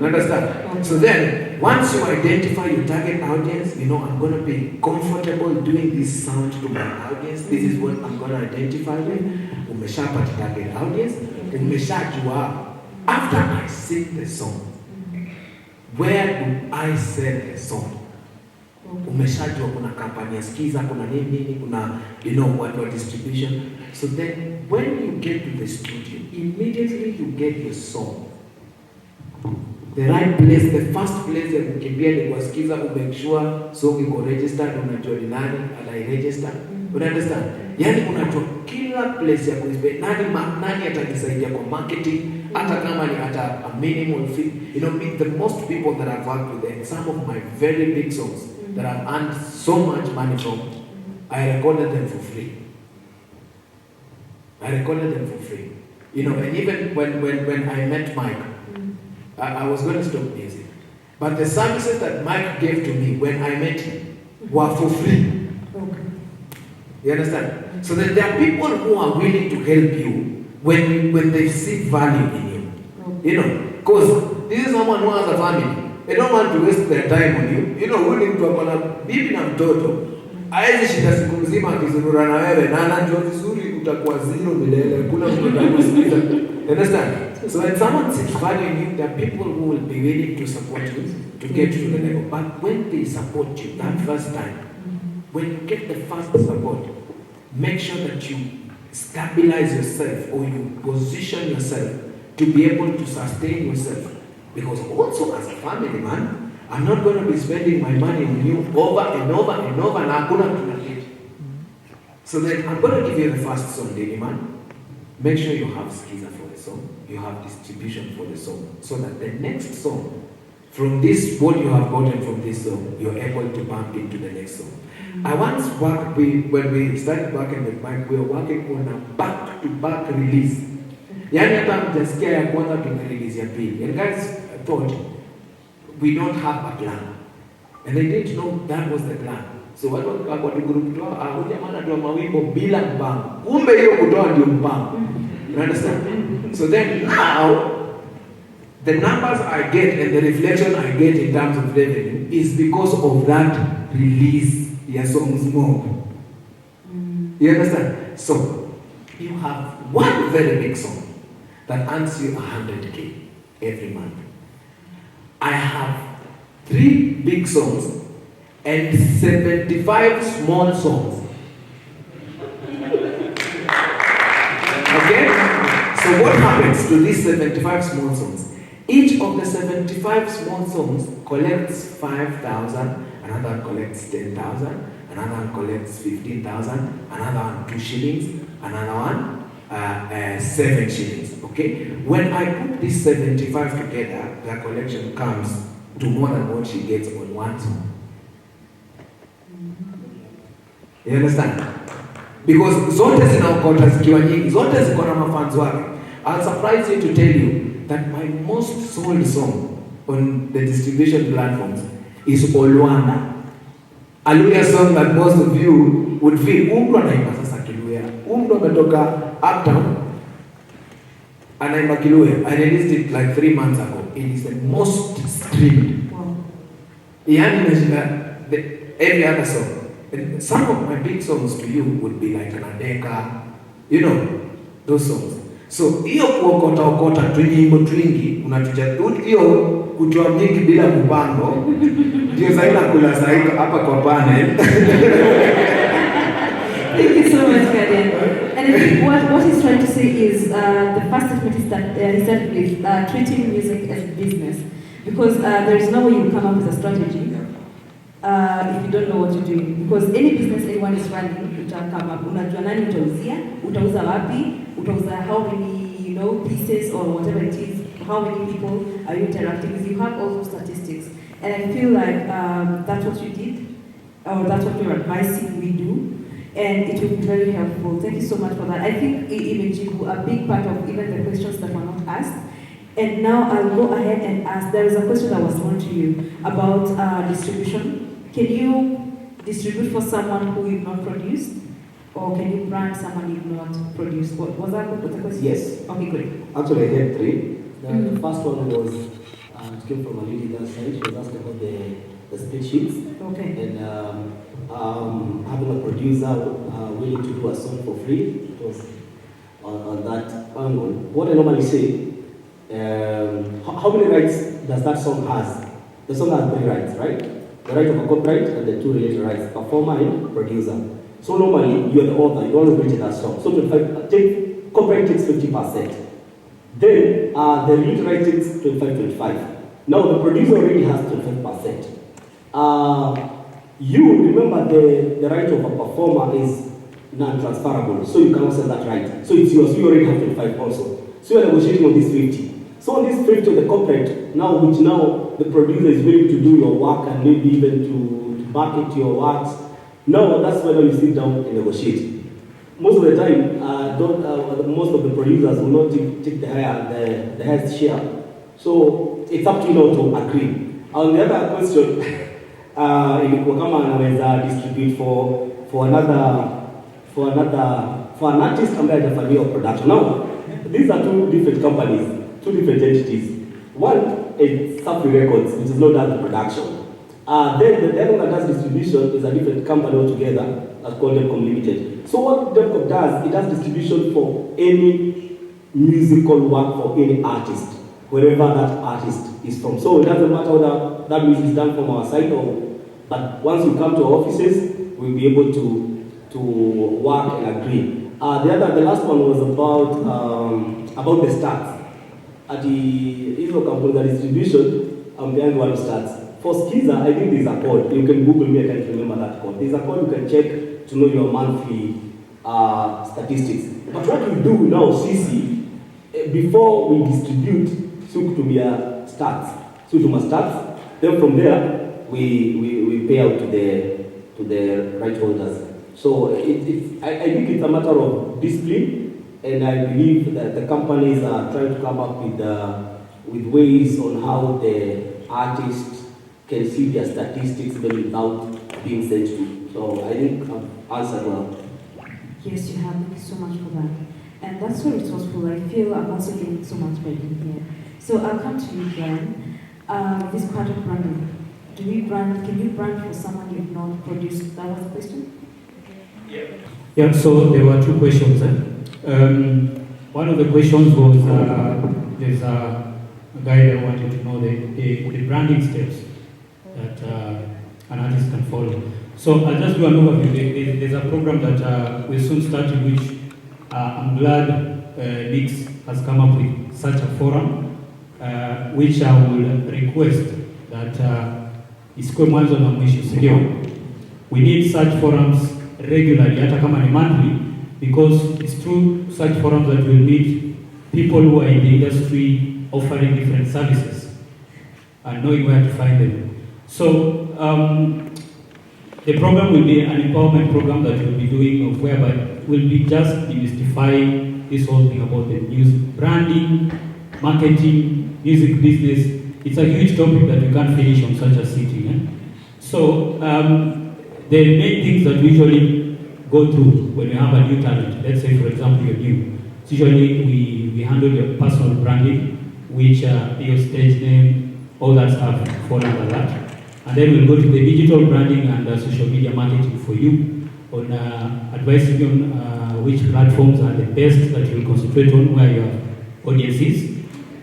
Understand? So then once you identify your target audience, you know I'm going to be comfortable doing this sound to my audience. This is what I'm going to identify with. Umeshapata target audience, umeshajua. After I sing the song, where do I sell the song? Umeshajua kuna kampani ya skiza, kuna nini, kuna what distribution. So then when you get to the studio, immediately you get your song. The right place, the first place ya kukimbia ni kwa skiza, make sure song iko registered, unajua ni nani register. You understand? Yani unajua kila place ya kuispend, nani atakisaidia kwa marketing, hata kama ni hata a minimal fee. The most people that I've worked with, and some of my very big songs that I've earned so much money from, I recorded them for free. I recorded them for free. You know, and even when I met Mike, I was going to stop music. But the services that Mike gave to me when I met him were for free. Okay. You understand? So that there are people who are willing to help you when they see value in you. Okay. You know, because this is someone who has a family. They don't want to waste their time on you. You know, willing to akona bibi na mtoto. Haizi shida siku mzima akizurura na wewe na anajua vizuri utakuwa zero milele. Kuna mtu atakusikiza. You understand? So when someone sees value in you, there are people who will be willing to support you to get to the level. But when they support you that first time, when you get the first support, make sure that you stabilize yourself or you position yourself to be able to sustain yourself. Because also as a family man, I'm not going to be spending my money on you over and over and over and I'm going to get. So then I'm going to give you the first song, Daily Man. Make sure you have skiza for the song. You have distribution for the song. So that the next song, from this, what you have gotten from this song, you're able to bump into the next song. I once worked when we started working with Mike, we were working on a back-to-back release. Yani hata mtasikia ya kwanza tumerelease ya pili. And guys thought we don't have a plan. And they didn't know that was the plan. So watu wakakuwa group toa, huyu jamaa anatoa mawimbo bila mpango. Kumbe hiyo kutoa ndio mpango. You understand? So then now, the numbers I get and the reflection I get in terms of revenue is because of that release ya songs more. You understand? So, you have one very big song that earns you 100K every month. I have 3 big songs and 75 small songs. Okay? So what happens to these 75 small songs? Each of the 75 small songs collects 5,000, another collects 10,000, another one collects 15,000, another one 2 shillings, another one 7 shillings. Okay? When I put these 75 together, their collection comes to more than what she gets on one song. You understand? Because zote zinaokota zikiwa nyingi, zote ziko na mafans wake. I'll surprise you to tell you that my most sold song on the distribution platforms is Olwanda. A Luya song that most of you would feel, umtu anaimba sasa Kiluya. Umtu ametoka uptown, anaimba Kiluya. I released it like 3 months ago. It is the most streamed. Wow. Yani nashinda every other song. And some of my big songs to you would be like Anadeka, you know, those songs. So hiyo kuokota tunyimbo twingi unatuja hiyo kutoa mingi bila mpango ndio zaina kula saika hapa kwa panel. Thank you so much, Karen. And I think what he's trying to say is the first statement is that he started with treating music as a business, because there is no way you come up with a strategy if you don't know what you're doing. Because any business anyone is running, come up, unajua nani utauzia, utauza wapi, utauza how many pieces or whatever it is, how many people are you interacting with. You have all those statistics, and I feel like that's what you did, or that's what you're advising we do. And it will be very helpful. Thank you so much for that. I think Imejibu, a big part of even the questions that were not asked. And now I'll go ahead and ask, there is a question that was thrown to you about distribution. Can you distribute for someone who you've not produced? Or can you brand someone you've not produced? Was that the question? Yes. Okay, great. Actually, I had 3. The first one was, it came from a lady that side. She was asked about the split sheets. Okay. And having a producer willing to do a song for free. It was on that angle. What I normally say, how many rights does that song has? The song has 3 rights, right? The right of a copyright and the 2 related rights, performer and producer. So normally, you're the author, you always created that song. So copyright takes 50%. Then the related right takes 25. Now the producer already has 25%. You remember the right of a performer is non-transferable, so you cannot sell that right. So it's yours, so you already have 25 also. So you're negotiating on this 50. So on this 50 of the copyright, which the producer is willing to do your work and maybe even to market your works. Now that's when you sit down and negotiate. most of the time, most of the producers will not take the highest share. So it's up to you to agree. On the other question, ilikuwa kama anaweza distribute for an artist ambaye hajafanyiwa production. Now, these are two different companies, two different entities. One is Samchi Records, which is not done the production. Then the other one that does distribution is a different company altogether, that's called Demcom Limited. So what Demcom does, it does distribution for any musical work for any artist, wherever that artist is from. So it doesn't matter whether that music is done from our side but once you come to our offices, we'll be able to work and agree. The last one was about the stats. At the company, the distribution, I'm the only one who starts. For Skiza, I think there's a code. You can Google me, I can't remember that code. There's a code you can check to know your monthly statistics. But what we do now, CC, before we distribute, to be stats. So to my stats, then from there, we pay out to the right holders. So I think it's a matter of discipline, and I believe that the companies are trying to come up with ways on how the artists can see their statistics even without being sent to. So I think I've answered well. Yes, you have. Thank you so much for that. And that's so resourceful. I feel I'm also getting so much by being here. So I'll come to you, Brian. This part of branding. Can you brand for someone you've not produced? That was the question? Yeah, so there were two questions. One of the questions was, there's a guy that wanted to know the branding steps that an artist can follow. So I'll just do an overview. There's a program that we're soon starting, which I'm glad Nix has come up with such a forum, which I will request that isikwe mwanzo na mwisho, sio? We need such forums regularly, hata kama ni monthly, because it's through such forums that we'll meet people who are in the industry offering different services and knowing where to find them. So the program will be an empowerment program that we'll be doing, whereby we'll be just demystifying this whole thing about the music branding, marketing, music business. It's a huge topic that we can't finish on such a sitting. So the main things that we usually go through when we have a new talent, let's say for example you're new, it's usually we handle your personal branding, which your stage name, all that stuff fall under that. And then we'll go to the digital branding and social media marketing for you, on advising you on which platforms are the best that you'll concentrate on, where your audience is,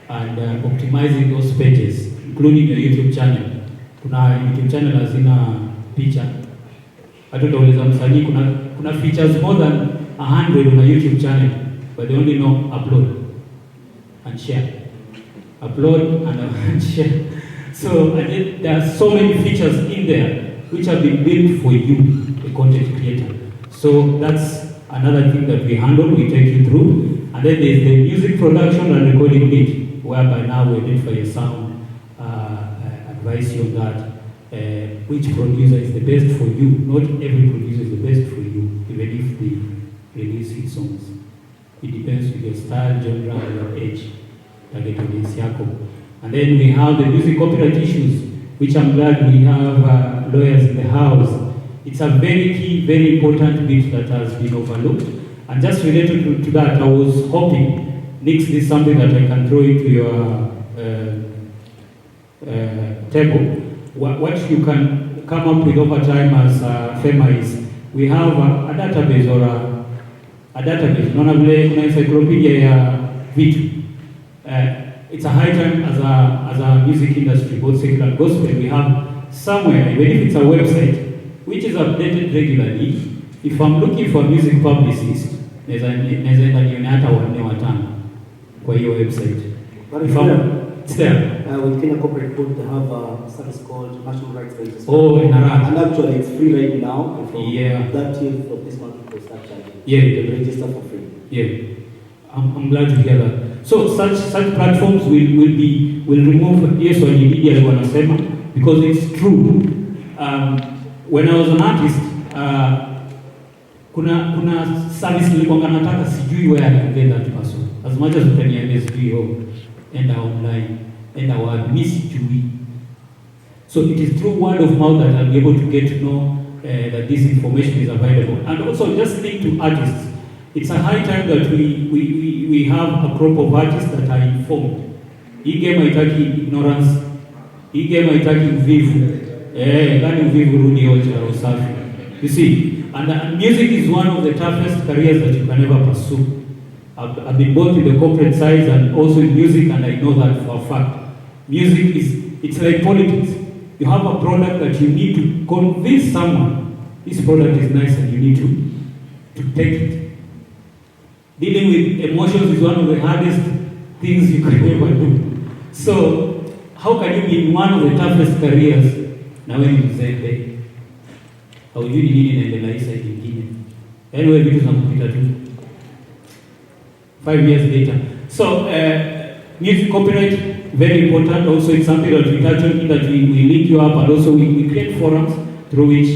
and optimizing those pages, including your YouTube channel. Kuna YouTube channel hazina picha. Hatutauliza msanii, kuna features more than 100 on a YouTube channel, but they only know upload and share. Upload and share. So there are so many features in there which have been built for you, the content creator. So that's another thing that we handle, we take you through. And then there's the music production and recording bit, whereby now we identify your sound, advise you on that, which producer is the best for you. Not every producer is the best for you, even if they release hit songs. It depends on your style, genre, and your age, target audience yako. And then we have the music copyright issues, which I'm glad we have lawyers in the house. It's a very key, very important bit that has been overlooked. And just related to that, I was hoping, Nix, this is something that I can throw into your table. What you can come up with over time as FEMA is, we have a database or a database, kuna encyclopedia ya vitu. It's a high time as a music industry, both secular and gospel, we have somewhere, even if it's a website, which is updated regularly. If I'm looking for a music publicist, there's enda nione hata wanne watano kwa hiyo website. It's there. With Kenya Corporate Code, they have a service called National Rights Register. Oh, and actually it's free right now. And from 30th of this month, we'll start charging. Yeah. You can register for free. Yeah. I'm glad to hear that. So such platforms will remove yes or immediately wanasema, because it's true. When I was an artist, kuna service nilikuwa nataka, sijui where I can get that person. As much as utaniambia sijui enda online, enda wapi, mimi sijui. So it is through word of mouth that I'll be able to get to know that this information is available. And also just linked to artists. It's a high time that we have a crop of artists that are informed. Hii game haitaki ignorance. Hii game haitaki uvivu. Gani uvivu rudi yote ya usafi. You see, and music is one of the toughest careers that you can ever pursue. I've been both in the corporate side and also in music, and I know that for a fact. Music it's like politics. You have a product that you need to convince someone this product is nice and you need to take it. Dealing with emotions is one of the hardest things you can ever do. So, how can you be in one of the toughest careers na wewe ni mzembe? Haujui nini inaendelea sasa nyingine. Anyway, vitu zinakupita tu. 5 years later. So, music copyright, very important. Also, it's something that we touch on, that we link you up, and also we create forums through which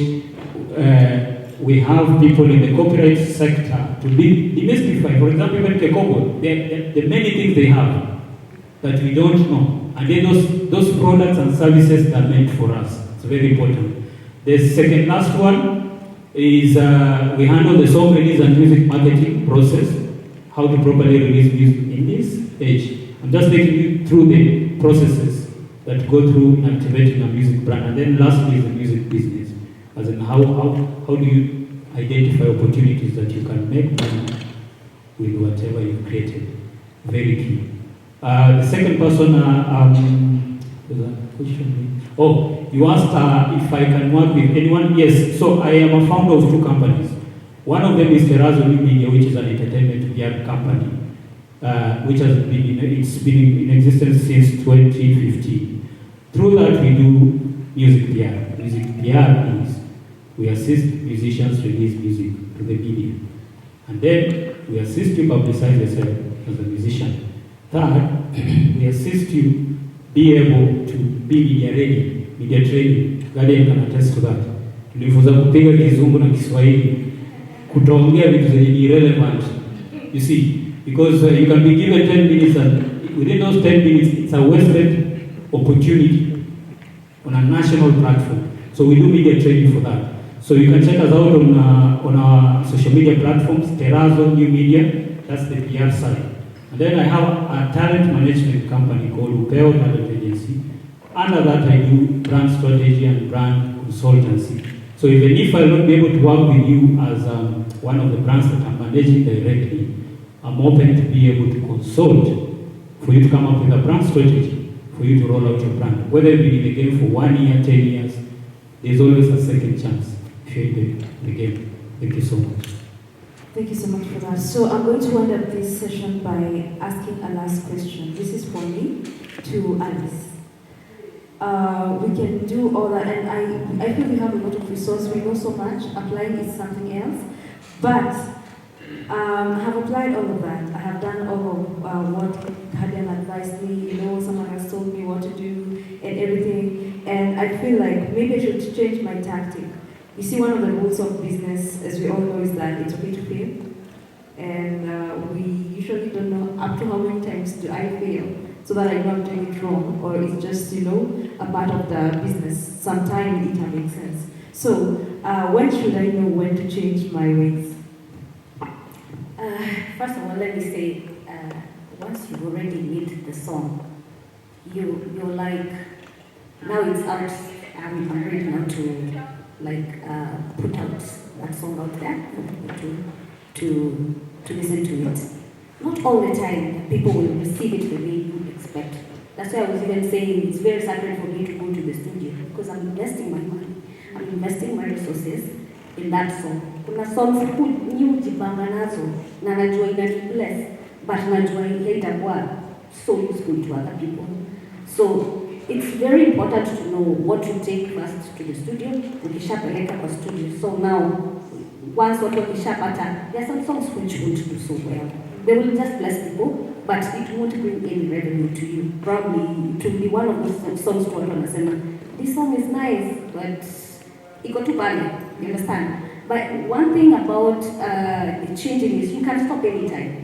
we have people in the copyright sector to demystify. For example, even Kekongo, the many things they have that we don't know. And then those products and services are meant for us. It's very important. The second last one is we handle the song release and music marketing process, how to properly release music in this age. I'm just taking you through the processes that go through in activating a music brand. And then lastly is the music business. As in how do you identify opportunities that you can make money with whatever you've created. Very key. The second person, you asked if I can work with anyone. Yes, so I am a founder of 2 companies. One of them is Terrazzo New Media, which is an entertainment PR company, which has been in existence since 2015. Through that, we do music PR. Music PR is we assist musicians release music to the media, and then we assist you publicize yourself as a musician. Third, we assist you be able to be media ready, media training. Guardian can attest to that. Tulifunza kupiga Kizungu na Kiswahili, kutoongea vitu zenye irrelevant. You see, because you can be given 10 minutes and within those 10 minutes, it's a wasted opportunity on a national platform. So we do media training for that. So you can check us out on our social media platforms, Terrazzo New Media, that's the PR side. And then I have a talent management company called Upeo Talent Agency. Under that I do brand strategy and brand consultancy. So even if I will not be able to work with you as one of the brands that I'm managing directly, I'm open to be able to consult for you to come up with a brand strategy, for you to roll out your brand. Whether you've been in the game for 1 year, 10 years, there's always a second chance if you're in the game. Thank you so much. Thank you so much for that. So I'm going to wind up this session by asking a last question. This is for me to Alice. We can do all that, and I feel we have a lot of resources. We know so much. Applying is something else, but I have applied all of that. I have done all of what Guardian advised me. Someone has told me what to do and everything, and I feel like maybe I should change my tactic. You see, one of the rules of business, as we all know, is that it's okay to fail. And we usually don't know up to how many times do I fail, so that I know I'm doing it wrong, or it's just, a part of the business. Sometimes it makes sense. So, when should I know when to change my ways? First of all, let me say, once you've already made the song, you're like, now it's out, I'm ready now to put out that song out there for people to listen to it. Not all the time people will receive it the way you expect. That's why I was even saying it's very sacred for me to go to the studio, because I'm investing my money, I'm investing my resources in that song. Kuna songs new jipanga nazo na najua inani bless, but najua itakuwa so useful to other people. So it's very important to know what to take first to the studio, ukishapeleka kwa studio. So now, once watu wakishapata, there are some songs which won't do so well. They will just bless people, but it won't bring any revenue to you. Probably it will be one of those songs to watu wanasema, this song is nice, but iko tu pale, you understand? But one thing about changing is you can stop anytime.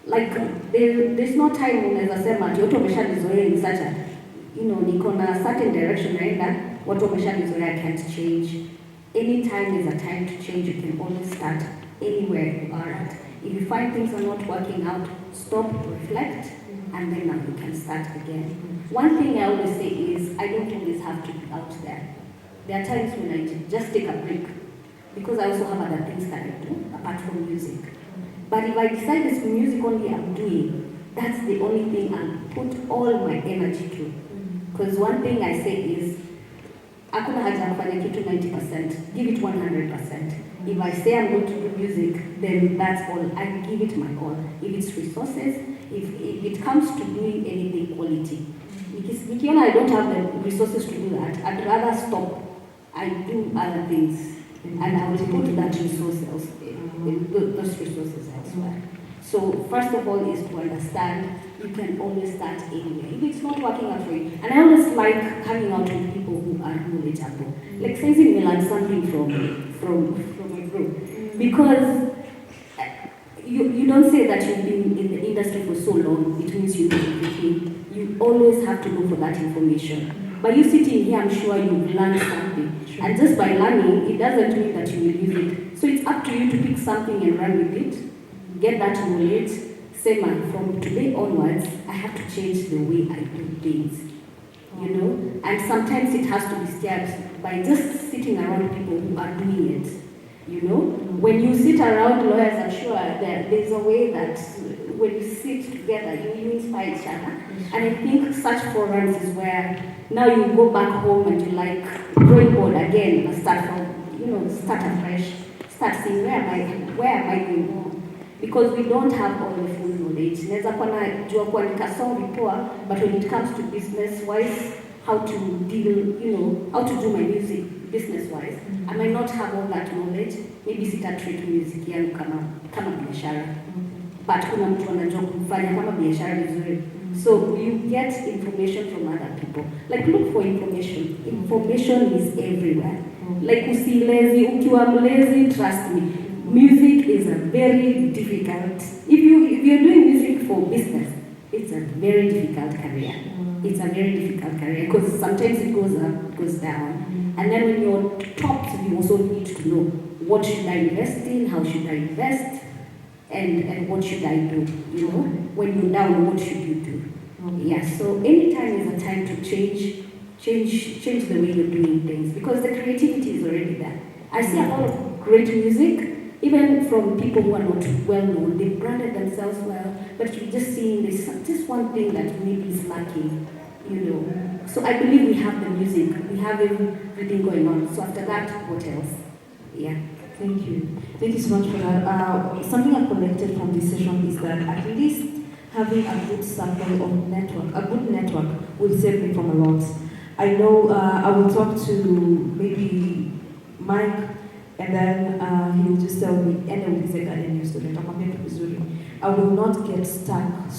Like there's no time unaweza sema ati watu wameshanizoea in such a, niko na certain direction naenda, watu wameshanizoea, I can't change. Any time is a time to change. You can always start anywhere you are at. If you find things are not working out, stop, reflect, and then now you can start again. One thing I always say is I don't always have to be out there. There are times when I just take a break, because I also have other things that I do apart from music. But if I decide it's music only I'm doing, that's the only thing I put all my energy to. Because one thing I say is, hakuna haja kufanya kitu 90%, give it 100%. If I say I'm going to do music, then that's all. I give it my all. If it's resources, if it comes to doing anything quality. Because I don't have the resources to do that, I'd rather stop. I do other things, and I will put that resources, those resources elsewhere. So first of all is to understand you can always start anywhere. If it's not working out for you, and I always like hanging out with people who are knowledgeable. Like saying we learn something from my group, because you don't say that you've been in the industry for so long, it means you know everything. You always have to go for that information. By you sitting here, I'm sure you've learned something. And just by learning, it doesn't mean that you will use it. So it's up to you to pick something and run with it, get that knowledge, say, man, from today onwards, I have to change the way I do things. And sometimes it has to be steered by just sitting around people who are doing it. When you sit around lawyers, I'm sure there's a way that when you sit together, you inspire each other. And I think such forums is where now you go back home and you like drawing board again and start from, start afresh, start seeing where am I going wrong? Because we don't have all the full knowledge. Naweza kuwa najua kuandika song poa, but when it comes to business-wise, how to deal, how to do my music business-wise, I might not have all that knowledge. Maybe sita treat music yangu kama biashara. But kuna mtu anajua kufanya kama biashara vizuri. So you get information from other people. Like look for information. Information is everywhere. Like ukiwa mlazy, trust me. Music is a very difficult. If you're doing music for business, it's a very difficult career. It's a very difficult career because sometimes it goes up, it goes down. And then when you're top, you also need to know what should I invest in, how should I invest, and what should I do? When you're down, what should you do? Yeah. So anytime is a time to change the way you're doing things, because the creativity is already there. I see a lot of great music. Even from people who are not well known, they branded themselves well, but you're just seeing this just one thing that maybe is lacking, So I believe we have the music, we have everything going on. So after that, what else? Yeah. Thank you. Thank you so much for that. Something I've collected from this session is that at least having a good circle of network, a good network will save me from a lot. I know I will talk to maybe Mike, and then he will just tell me, I will not get stuck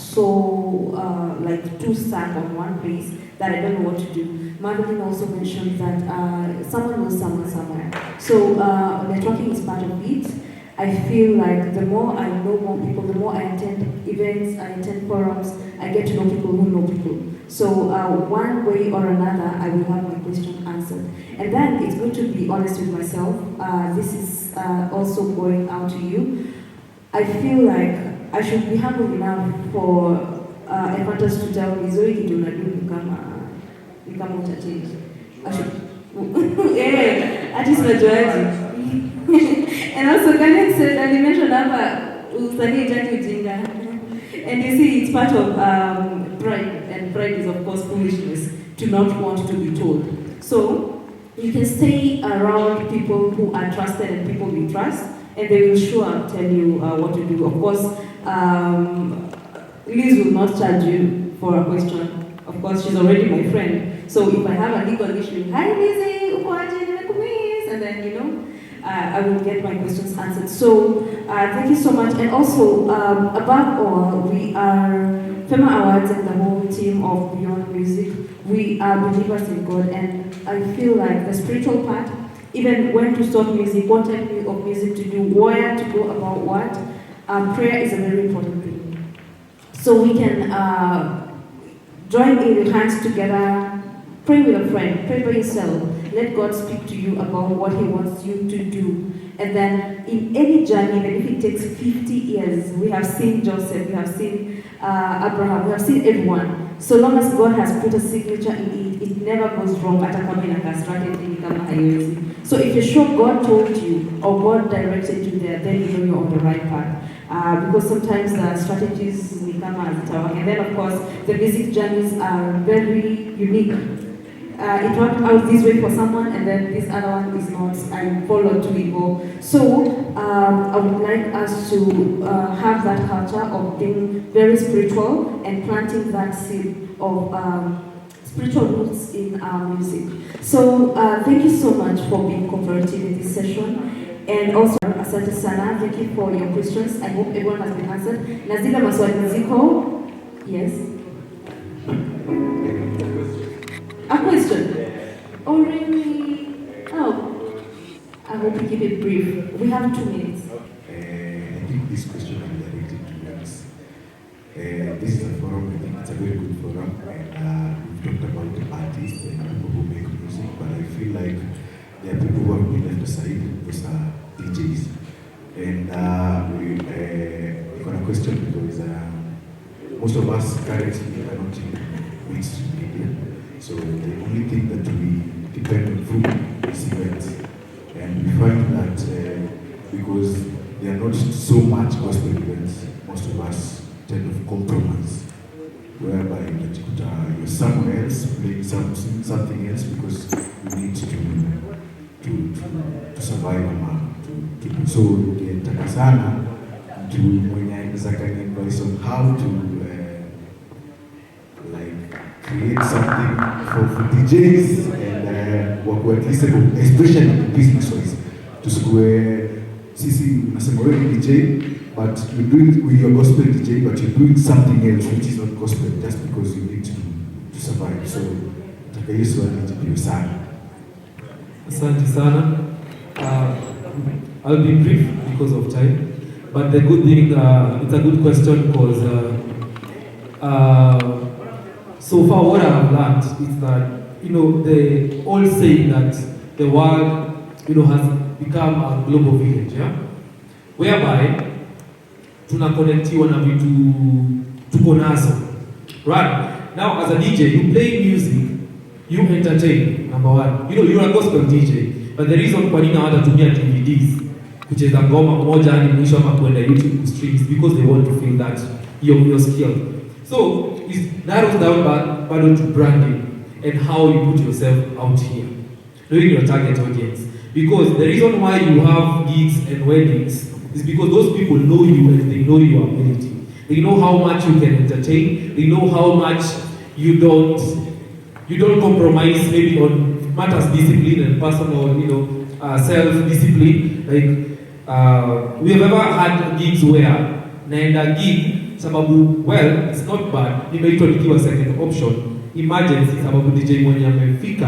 too stuck on one place that I don't know what to do. Madeline also mentioned that someone knows someone somewhere. So networking is part of it. I feel like the more I know more people, the more I attend events, I attend forums, I get to know people who know people. So one way or another, I will have my question answered. And then it's good to be honest with myself. This is also going out to you. I feel like I should be humble enough for EPHANTUS to tell me, Zoe, you do not do become what I change. I should. Yeah, I just graduated. And also, Karen said, and he mentioned and you see, it's part of pride, and pride is, of course, foolishness to not want to be told. So, you can stay around people who are trusted and people we trust, and they will sure tell you what to do. Of course, Liz will not charge you for a question. Of course, she's already my friend. So if I have a legal issue, hi Lizzie, and then, I will get my questions answered. So thank you so much. And also, above all, we are FEMA Awards and the whole team of Beyond Music. We are believers in God, and I feel like the spiritual part even when to stop music, what type of music to do, where to go about what. Prayer is a very important thing. So we can join in hands together, pray with a friend, pray by yourself. Let God speak to you about what He wants you to do. And then in any journey, even if it takes 50 years, we have seen Joseph, we have seen Abraham, we have seen everyone. So long as God has put a signature in it, it never goes wrong. So if you're sure God told you or God directed you there, then you know you're on the right path. Because sometimes the strategies will come as it. And then of course, the music journeys are very unique. It worked out this way for someone, and then this other one is not, and follow to it. So I would like us to have that culture of being very spiritual and planting that seed of spiritual roots in our music. So thank you so much for being cooperative in this session. And also, asante sana, thank you for your questions. I hope everyone has been answered. Nazila maswali ziko? Yes. A question? Oh, really? Oh. I hope you keep it brief. We have 2 minutes. I think this question will be directed to us. This is a forum, I think it's a very good forum, and we've talked about the artists and people who make music, but I feel like there are people who have been left aside, those are DJs. And we've got a question because most of us currently are not in mainstream media. So the only thing that we depend on through is events. And we find that because there are not so much gospel events, most of us tend to compromise, whereby you're somewhere else playing something else because you need to survive so nataka sana mtu mwenye anaweza advice on how to like create something for DJs and work at least especially business wise to square sisi unasema wewe DJ but you're doing with your gospel DJ but you're doing something else which is not gospel just because you need to survive. So nataka hiyo swali jibu sana. Asante sana. I'll be brief because of time, but the good thing, it's a good question because so far what I've learned is that, the old saying that the world, has become a global village, yeah? Whereby, tunaconnectiwa na vitu tuko nazo. Right? Now, as a DJ, you play music, you entertain, number one. You're a gospel DJ, but the reason kwa nini hawatatumia DVDs kucheza ngoma moja hadi mwisho ama kwenda YouTube streams because they want to feel that your skill. So it narrows down bado to branding and how you put yourself out here, knowing your target audience. Because the reason why you have gigs and weddings is because those people know you and they know your ability. They know how much you can entertain. They know how much you don't compromise maybe on matters discipline and personal, self-discipline. Like we have ever had gigs where naenda gig sababu, well, it's not bad, nimeitwa nikiwa second option, emergency, sababu DJ mwenye amefika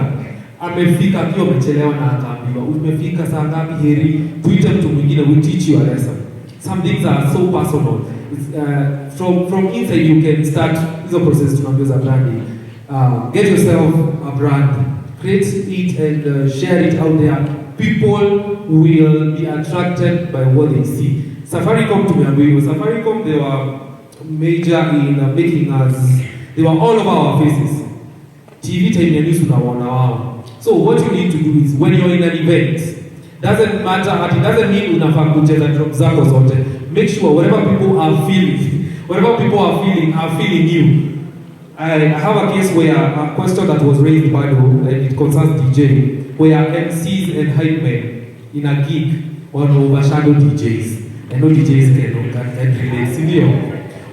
akiwa amechelewa na akaambiwa umefika saa ngapi, heri tuite mtu mwingine, we teach you a lesson. Some things are so personal. From inside you can start this process tunaambia za branding. Get yourself a brand, create it and share it out there. People will be attracted by what they see. Safaricom tumeambiwa, Safaricom, they were major in making us, they were all over our faces. TV time ya news unaona wao. So what you need to do is when you're in an event, doesn't matter, it doesn't mean unafaa kucheza drop zako zote. Make sure whatever people are feeling you. I have a case where a question that was raised by and it concerns DJ, where MCs and hype men in a gig want to overshadow DJs. I know DJs can relate. Sindio?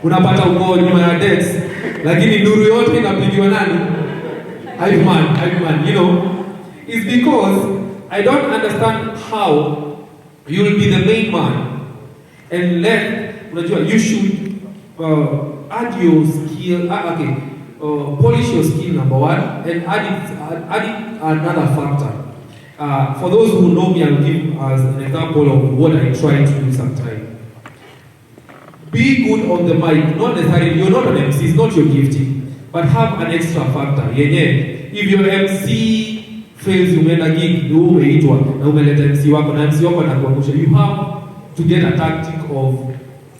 Unapata uko nyuma ya decks, lakini nuru yote inapigiwa nani? Hype man, It's because I don't understand how you will be the main man and you should add your skill, polish your skill, number one, and add it another factor. For those who know me, I'll give as an example of what I try to do sometimes. Be good on the mic, not necessarily, you're not an MC, it's not your gifting, but have an extra factor. If your MC fails, umeenda gig, ndio umeitwa, na umeleta MC wako, na MC wako anakuangusha, you have to get a tactic of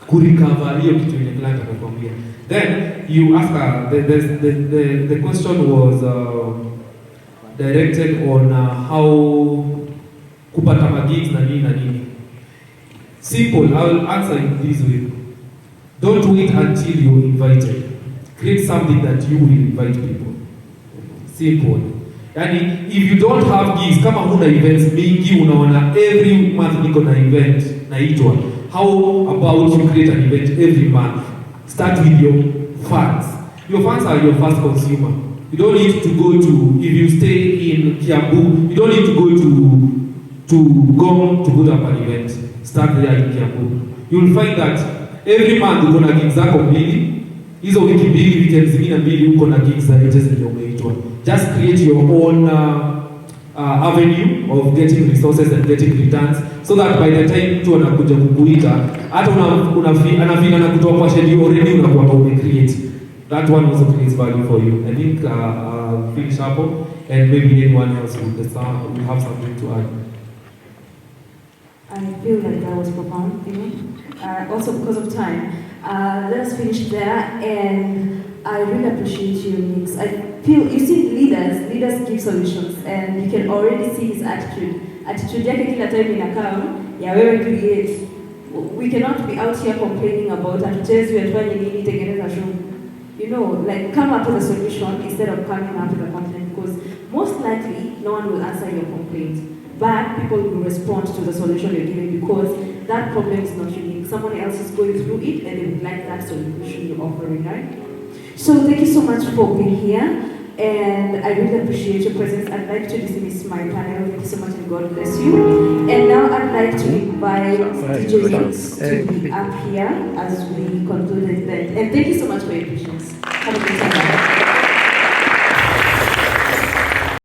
kurecover hiyo kitu yenye client anakuambia. Then you ask her, the question was directed on how kupata magigs na nini. Simple, I'll answer it this way. Don't wait until you're invited. Create something that you will invite people. Simple. Yani, if you don't have gigs, kama huna events mingi, unaona every month niko na event naitwa. How about you create an event every month? Start with your fans. Your fans are your first consumer. You don't need to go to, if you stay in Kiambu, you don't need to go to Gong to put up an event. Start there in Kiambu. You'll find that every month uko na gigs zako mbili. Hizo wiki mbili, weekend zingine mbili uko na gigs za yote zenye umeitwa. Just create your own avenue of getting resources and getting returns, so that by the time mtu anakuja kukuita, hata anafeel anakutoa kwa schedule already unakuwa umecreate. That one also creates value for you. I think finish up, and maybe anyone else will have something to add. I feel like that was profound, also because of time. Let us finish there, and I really appreciate you, Nix. I feel, you see, leaders give solutions, and you can already see his attitude. Attitude yake kila time inakaa ya wewe create. We cannot be out here complaining about hatuchezi wetuanye nini tengeneza show. Like come up with a solution instead of coming up with a complaint, because most likely no one will answer your complaint. But people will respond to the solution you're giving, because that problem is not unique. Someone else is going through it and they would like that solution you're offering, right? So thank you so much for being here, and I really appreciate your presence. I'd like to dismiss my panel. Thank you so much and God bless you. And now I'd like to invite DJ Nix to be up here as we conclude the event. And thank you so much for your patience.